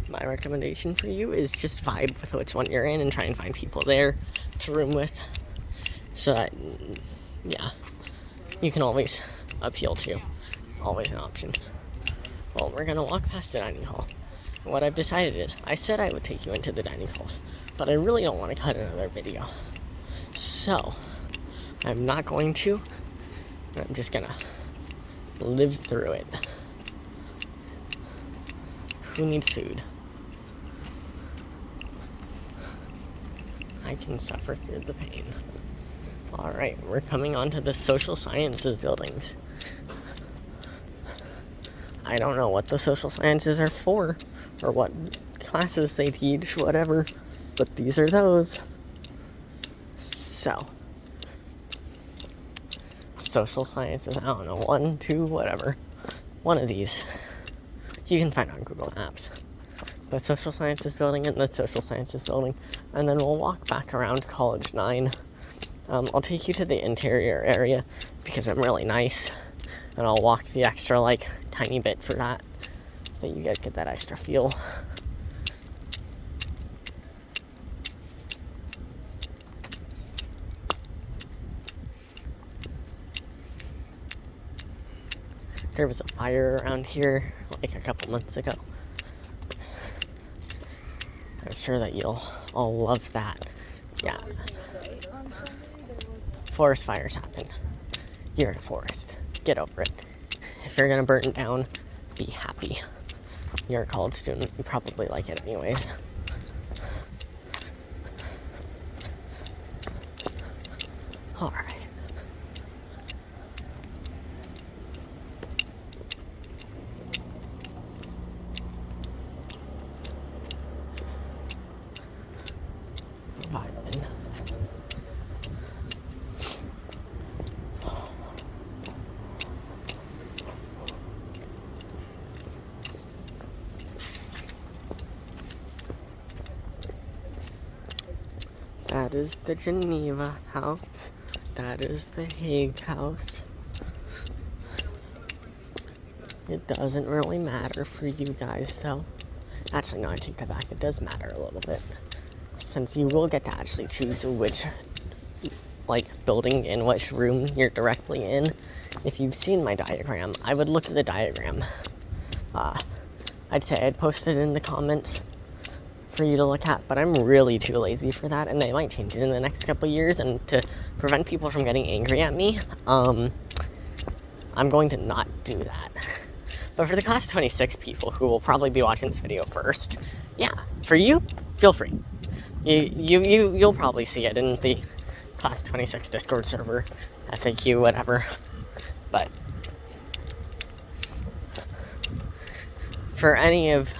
S1: my recommendation for you is just vibe with which one you're in and try and find people there to room with, so that, yeah, you can always appeal to. Always an option. Well, we're gonna walk past the dining hall. What I've decided is, I said I would take you into the dining halls, but I really don't want to cut another video. So, I'm not going to. I'm just gonna live through it. Who needs food? I can suffer through the pain. Alright, we're coming on to the social sciences buildings. I don't know what the social sciences are for, or what classes they teach, whatever, but these are those. So, social sciences, I don't know, 1, 2, whatever. One of these. You can find on Google Maps. The social sciences building and the social sciences building. And then we'll walk back around College 9. I'll take you to the interior area because I'm really nice. And I'll walk the extra, tiny bit for that. So you guys get that extra feel. There was a fire around here a couple months ago. I'm sure that you'll all love that. Yeah. Forest fires happen. You're in a forest. Get over it. If you're gonna burn it down, be happy. You're a college student. You probably like it anyways. Alright. That is the Geneva house. That is the Hague house. It doesn't really matter for you guys, though. Actually, no, I take that back. It does matter a little bit. Since you will get to actually choose which, building in which room you're directly in. If you've seen my diagram, I would look at the diagram. I'd say I'd post it in the comments for you to look at, but I'm really too lazy for that, and they might change it in the next couple years, and to prevent people from getting angry at me, I'm going to not do that. But for the class 26 people who will probably be watching this video first, yeah, for you, feel free. You'll probably see it in the class 26 Discord server, FAQ, whatever, but for any of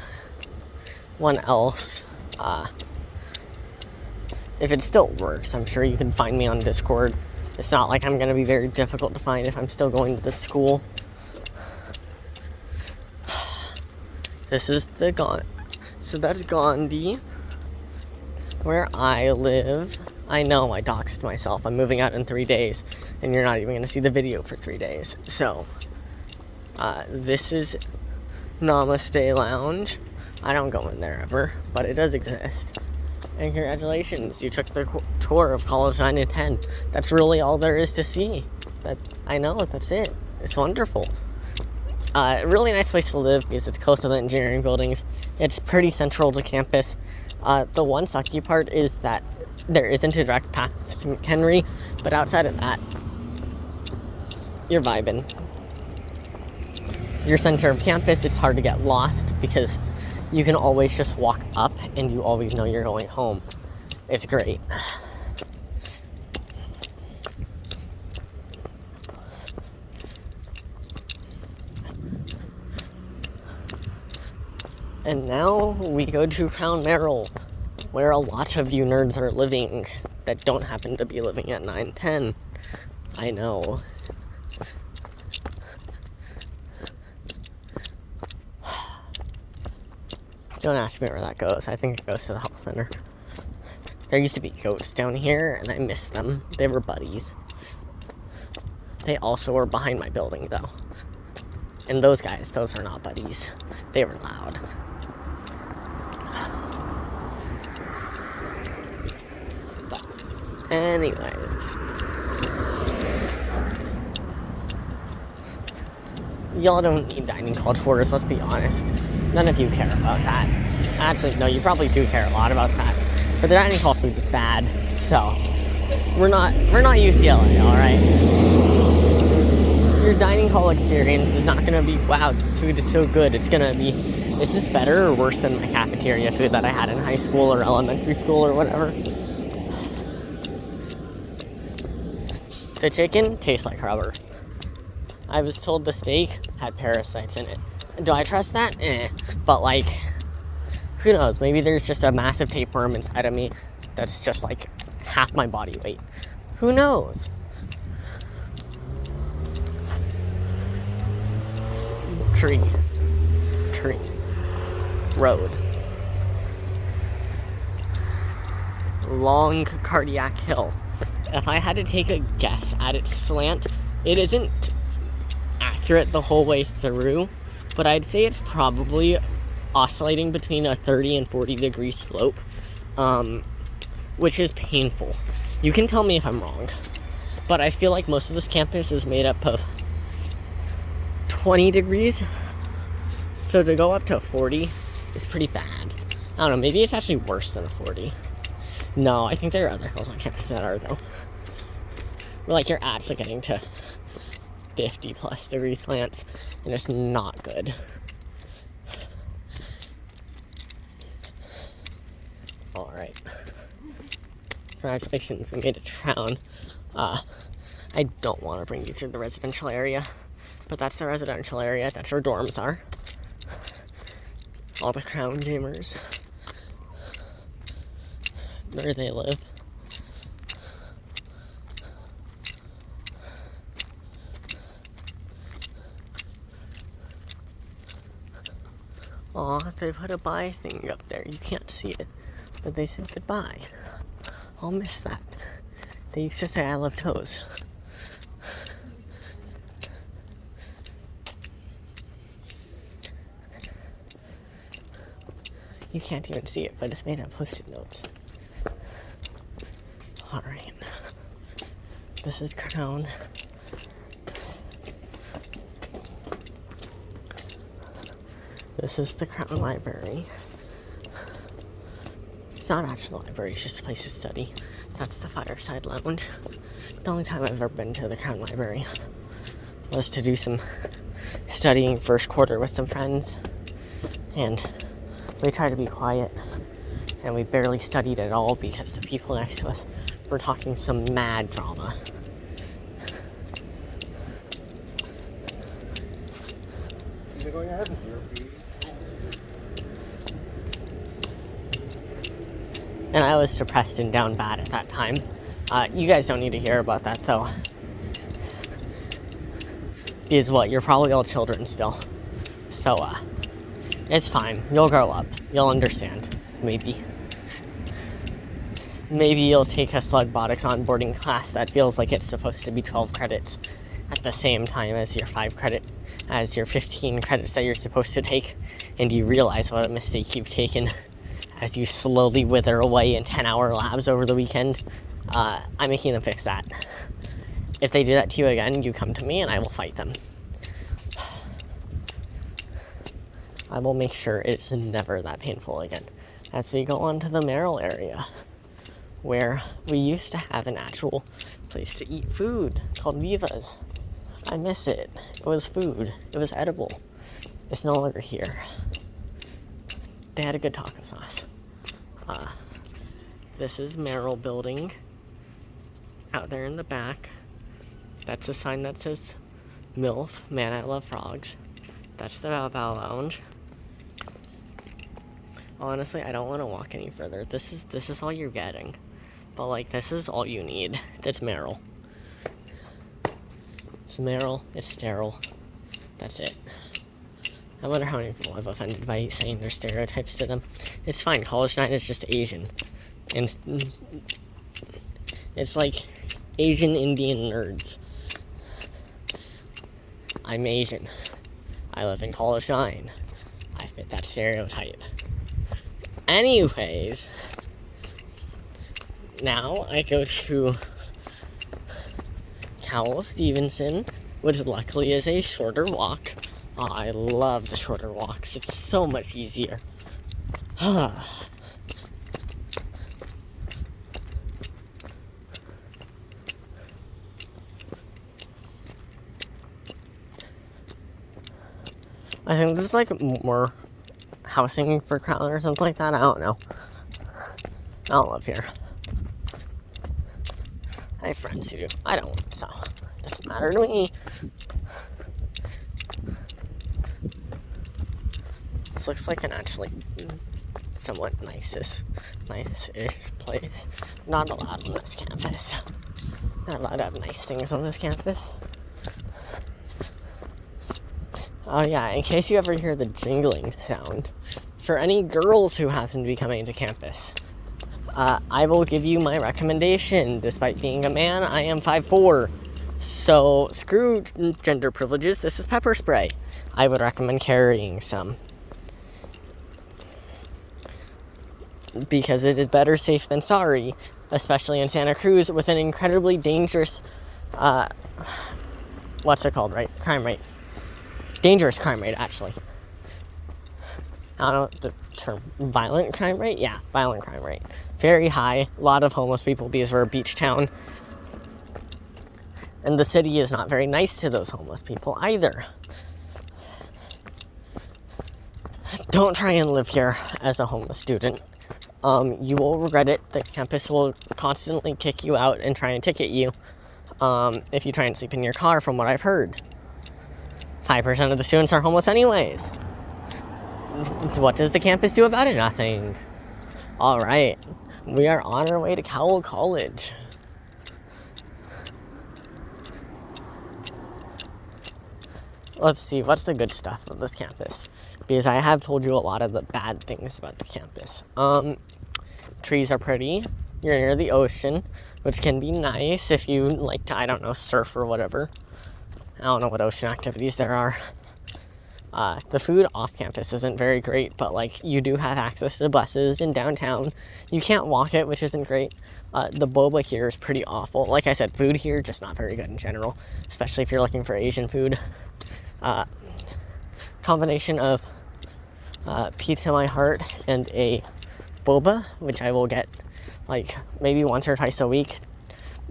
S1: one else, if it still works, I'm sure you can find me on Discord. It's not like I'm going to be very difficult to find if I'm still going to this school. This is so that's Gandhi, where I live. I know I doxed myself. I'm moving out in 3 days, and you're not even going to see the video for 3 days. So, This is Namaste Lounge. I don't go in there ever, but it does exist. And congratulations, you took the tour of College 9 and 10. That's really all there is to see. I know, that's it. It's wonderful. Really nice place to live because it's close to the engineering buildings. It's pretty central to campus. The one sucky part is that there isn't a direct path to McHenry, but outside of that, you're vibing. Your center of campus, it's hard to get lost because you can always just walk up and you always know you're going home. It's great. And now we go to Crown Merrill, where a lot of you nerds are living that don't happen to be living at 910. I know. Don't ask me where that goes. I think it goes to the health center. There used to be goats down here, and I miss them. They were buddies. They also were behind my building, though. And those guys, those are not buddies. They were loud. But, anyways. Y'all don't need dining hall tours, let's be honest. None of you care about that. Actually, no, you probably do care a lot about that. But the dining hall food is bad, so we're not UCLA, alright? Your dining hall experience is not gonna be, wow, this food is so good. It's gonna be, is this better or worse than my cafeteria food that I had in high school or elementary school or whatever? The chicken tastes like rubber. I was told the steak had parasites in it. Do I trust that? But like, who knows? Maybe there's just a massive tapeworm inside of me that's just like half my body weight. Who knows? Tree. Road. Long cardiac hill. If I had to take a guess at its slant, it isn't accurate the whole way through, but I'd say it's probably oscillating between a 30 and 40 degree slope, which is painful. You can tell me if I'm wrong, but I feel like most of this campus is made up of 20 degrees, so to go up to 40 is pretty bad. I don't know, maybe it's actually worse than 40. No, I think there are other hills on campus that are, though. Where, like, you're actually getting to 50 plus degree slants, and it's not good. Alright. Congratulations, we made it to town. I don't want to bring you through the residential area, but that's the residential area, that's where dorms are. All the Crown gamers. Where they live. Aw, they put a bye thing up there. You can't see it, but they said goodbye. I'll miss that. They used to say I love toes. You can't even see it, but it's made of post-it notes. Alright. This is Crown. This is the Crown Library. It's not actually a library, it's just a place to study. That's the Fireside Lounge. The only time I've ever been to the Crown Library was to do some studying first quarter with some friends. And we tried to be quiet, and we barely studied at all because the people next to us were talking some mad drama.
S4: Is it going to have a syrup?
S1: And I was depressed and down bad at that time. You guys don't need to hear about that, though. Because what, you're probably all children still. So, it's fine. You'll grow up. You'll understand. Maybe. Maybe you'll take a slug botics onboarding class that feels like it's supposed to be 12 credits at the same time as your 15 credits that you're supposed to take, and you realize what a mistake you've taken as you slowly wither away in 10-hour labs over the weekend, I'm making them fix that. If they do that to you again, you come to me and I will fight them. I will make sure it's never that painful again. As we go on to the Merrill area, where we used to have an actual place to eat food called Viva's. I miss it. It was food. It was edible. It's no longer here. They had a good taco sauce. This is Merrill building out there in the back. That's a sign that says MILF, Man I Love Frogs. That's the Bow Bow Lounge. Honestly, I don't want to walk any further. This is all you're getting. But like, this is all you need. That's Merrill. It's Merrill. It's sterile. That's it. I wonder how many people I've offended by saying their stereotypes to them. It's fine. College 9 is just Asian. And it's like Asian Indian nerds. I'm Asian. I live in College 9. I fit that stereotype. Anyways, now I go to Cowell, Stevenson, which luckily is a shorter walk. Oh, I love the shorter walks. It's so much easier. I think this is like more housing for Crown or something like that. I don't know. I don't live here. I have friends who do. I don't, so it doesn't matter to me. This looks like an actually somewhat nice-ish place. Not allowed on this campus. Not allowed to have nice things on this campus. Oh yeah, in case you ever hear the jingling sound, for any girls who happen to be coming to campus, I will give you my recommendation. Despite being a man, I am 5'4". So screw gender privileges, this is pepper spray. I would recommend carrying some. Because it is better safe than sorry, especially in Santa Cruz with an incredibly dangerous, what's it called, right? Crime rate. Dangerous crime rate, actually. I don't know the term. Violent crime rate? Yeah, violent crime rate. Very high. A lot of homeless people because we're a beach town. And the city is not very nice to those homeless people either. Don't try and live here as a homeless student. You will regret it. The campus will constantly kick you out and try and ticket you if you try and sleep in your car, from what I've heard. 5% of the students are homeless anyways. What does the campus do about it? Nothing. Alright. We are on our way to Cowell College. Let's see, what's the good stuff of this campus? Because I have told you a lot of the bad things about the campus. Trees are pretty. You're near the ocean, which can be nice if you like to, I don't know, surf or whatever. I don't know what ocean activities there are. The food off campus isn't very great, but like you do have access to buses in downtown. You can't walk it, which isn't great. The boba here is pretty awful. Like I said, food here just not very good in general, especially if you're looking for Asian food. Combination of pizza my heart and a boba, which I will get like maybe once or twice a week,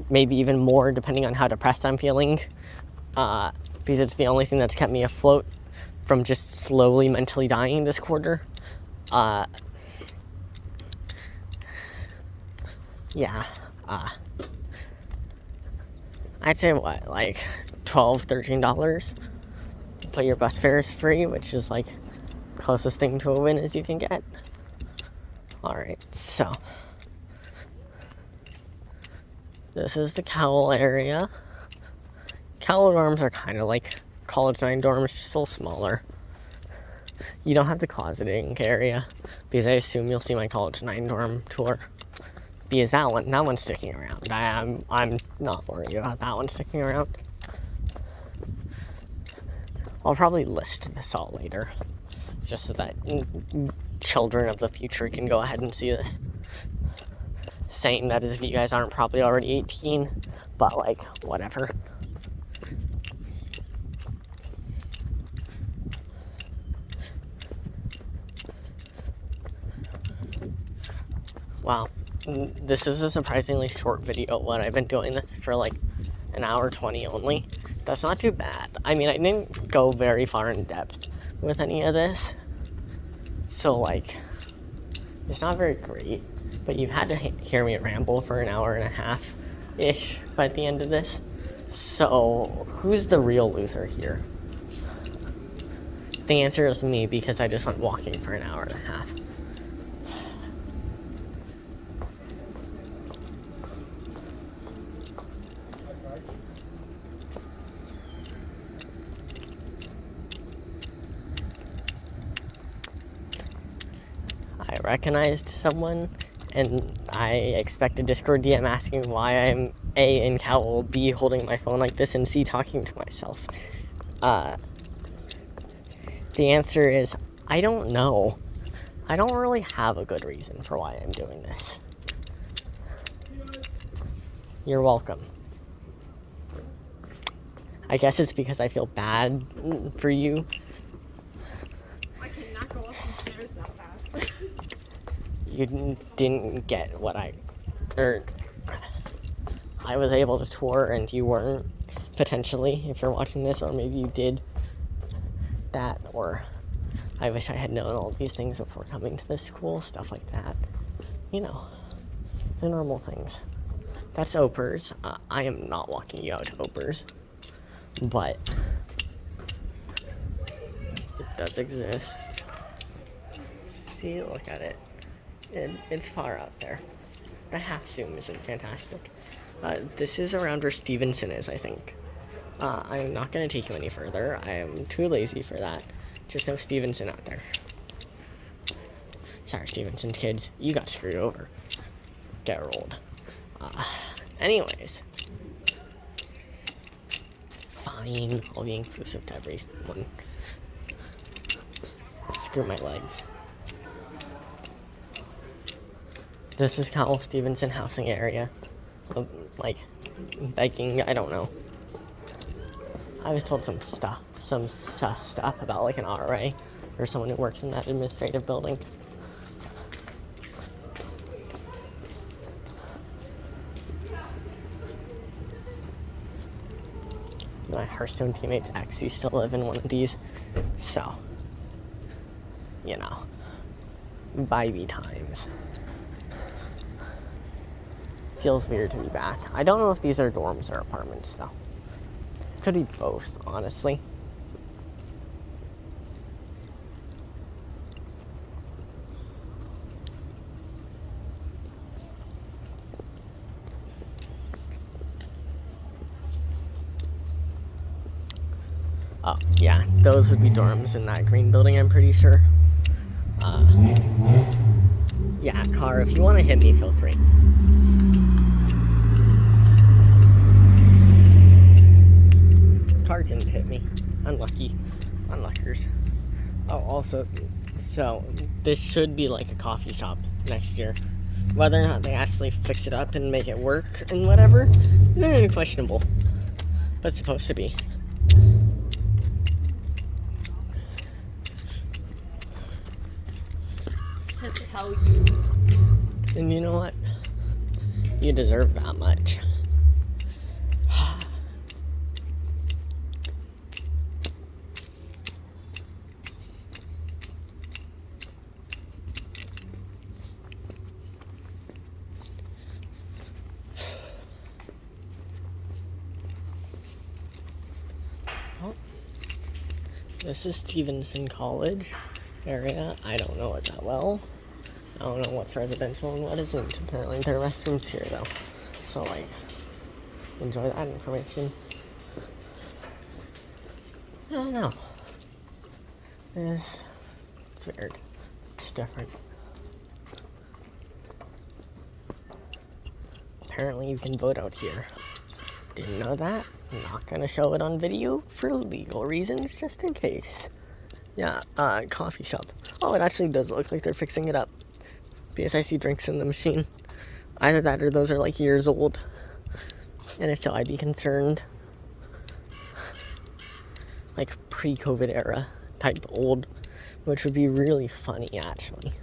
S1: maybe even more depending on how depressed I'm feeling. Because it's the only thing that's kept me afloat from just slowly mentally dying this quarter. Yeah. I'd say what, like $12, $13? But your bus fare is free, which is like closest thing to a win as you can get. Alright, so this is the Cowell area. Cowell dorms are kind of like College 9 dorms, just a little smaller. You don't have the closeting area, because I assume you'll see my College 9 dorm tour. Because that one's sticking around. I'm not worried about that one sticking around. I'll probably list this all later, just so that children of the future can go ahead and see this. Saying that as if you guys aren't probably already 18, but like, whatever. Wow, this is a surprisingly short video when I've been doing this for like an hour 20 only. That's not too bad. I mean, I didn't go very far in depth with any of this, so like, it's not very great, but you've had to hear me ramble for an hour and a half-ish by the end of this. So, who's the real loser here? The answer is me, because I just went walking for an hour and a half. I recognized someone, and I expect a Discord DM asking why I'm A, in Cowell, B, holding my phone like this, and C, talking to myself. The answer is, I don't know. I don't really have a good reason for why I'm doing this. You're welcome. I guess it's because I feel bad for you.
S3: I cannot go up the stairs that fast.
S1: You didn't get what I was able to tour and you weren't, potentially, if you're watching this, or maybe you did that, or I wish I had known all these things before coming to this school, stuff like that. You know, the normal things. That's Opers. I am not walking you out to Opers, but it does exist. See, look at it. It's far out there. The half zoom isn't fantastic. This is around where Stevenson is, I think. I'm not going to take you any further. I am too lazy for that. Just know Stevenson out there. Sorry, Stevenson kids. You got screwed over. Get rolled. Anyways. Fine. I'll be inclusive to everyone. Screw my legs. This is Cowell Stevenson housing area. Like, begging, I don't know. I was told some sus stuff about like an RA or someone who works in that administrative building. My Hearthstone teammates actually still live in one of these, so, you know, vibey times. Feels weird to be back. I don't know if these are dorms or apartments, though. Could be both, honestly. Oh, yeah, those would be dorms in that green building, I'm pretty sure. Yeah, car, if you want to hit me, feel free. Car didn't hit me. Unlucky. Unluckers. Oh, also, so, this should be like a coffee shop next year. Whether or not they actually fix it up and make it work and whatever, questionable. But it's supposed to be.
S3: To tell you.
S1: And you know what? You deserve that much. This is Stevenson College area. I don't know it that well. I don't know what's residential and what isn't. Apparently there are restrooms here though. So like, enjoy that information. I don't know. It's weird. It's different. Apparently you can vote out here. Didn't know that. not gonna show it on video for legal reasons, just in case. Yeah, coffee shop. Oh, it actually does look like they're fixing it up. Because I see drinks in the machine. Either that or those are like years old. And if so, I'd be concerned. Like pre-COVID era type old, which would be really funny actually.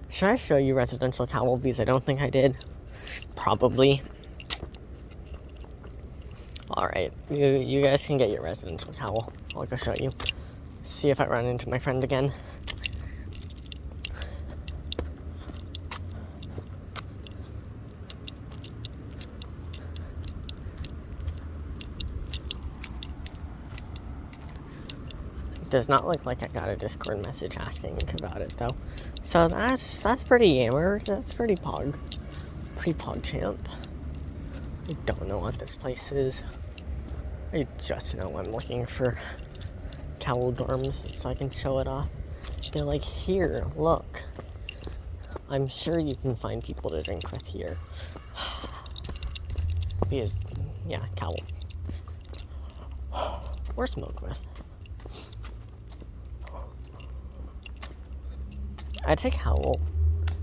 S1: Should I show you residential Cowell? Because I don't think I did. Probably. Alright, you guys can get your residential Cowell. I'll go show you. See if I run into my friend again. Does not look like I got a Discord message asking about it though. So that's pretty yammer. That's pretty pog. Pretty pog champ. I don't know what this place is. I just know I'm looking for Cowell dorms so I can show it off. They're like, here, look. I'm sure you can find people to drink with here. Because, yeah, Cowell. Or smoke with. I'd say Cowell.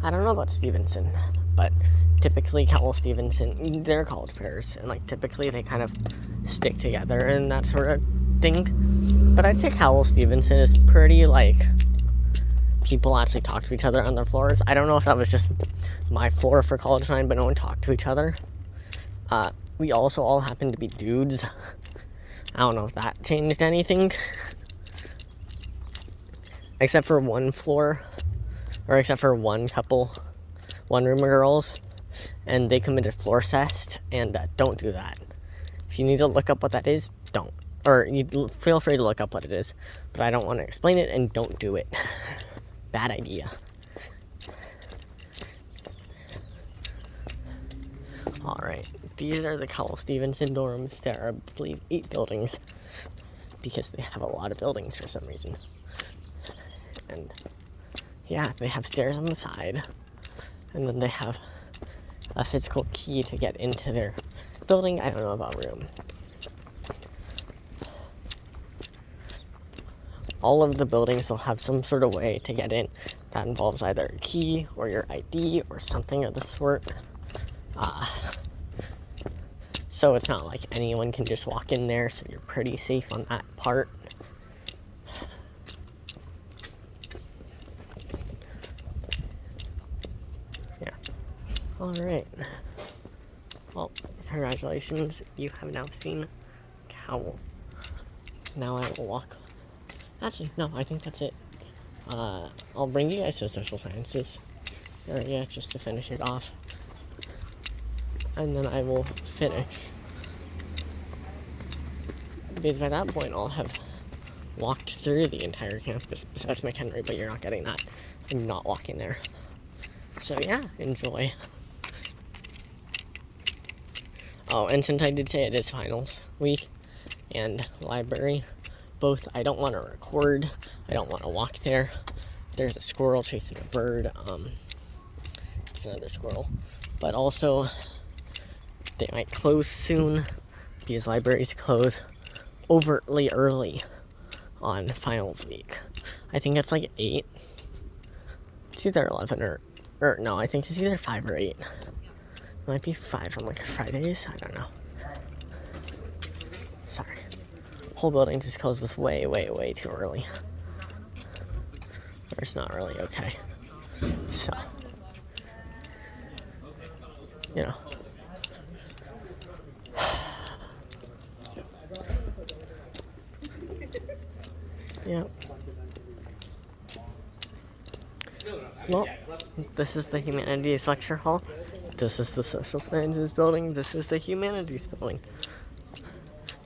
S1: I don't know about Stevenson, but typically Cowell, Stevenson, they're college pairs, and like typically they kind of stick together and that sort of thing. But I'd say Cowell, Stevenson is pretty like people actually talk to each other on their floors. I don't know if that was just my floor for college 9, but no one talked to each other. We also all happen to be dudes. I don't know if that changed anything. Except for one floor. Or except for one couple, one room of girls, and they committed floor cest, and don't do that. If you need to look up what that is, don't. Or you feel free to look up what it is, but I don't want to explain it, and don't do it. Bad idea. Alright, these are the Cowell Stevenson dorms. There are, I believe, 8 buildings, because they have a lot of buildings for some reason. And yeah, they have stairs on the side, and then they have a physical key to get into their building. I don't know about room. All of the buildings will have some sort of way to get in that involves either a key or your ID or something of the sort. So it's not like anyone can just walk in there, so you're pretty safe on that part. Alright. Well, congratulations. You have now seen Cowell. Now I will walk. Actually, no, I think that's it. I'll bring you guys to social sciences area just to finish it off. And then I will finish. Because by that point, I'll have walked through the entire campus besides McHenry, but you're not getting that. I'm not walking there. So yeah, enjoy. Oh, and since I did say it is finals week and library, both, I don't want to record, I don't want to walk there. There's a squirrel chasing a bird, it's another squirrel. But also, they might close soon, because libraries close overtly early on finals week. I think it's like 8. It's either 11 or no, I think it's either 5 or 8. It might be 5 on like Fridays, I don't know. Sorry. Whole building just closes way too early. Or it's not really okay. So, you know. Yep. Well, this is the Humanities Lecture Hall. This is the Social Sciences building. This is the Humanities building.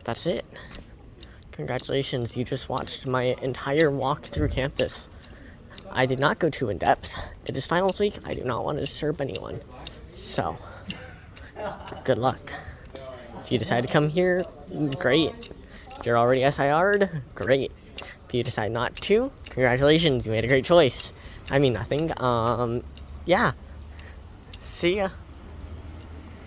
S1: That's it. Congratulations, you just watched my entire walk through campus. I did not go too in depth. It is finals week. I do not want to disturb anyone. So, good luck. If you decide to come here, great. If you're already SIR'd, great. If you decide not to, congratulations, you made a great choice. I mean nothing. Yeah. See ya.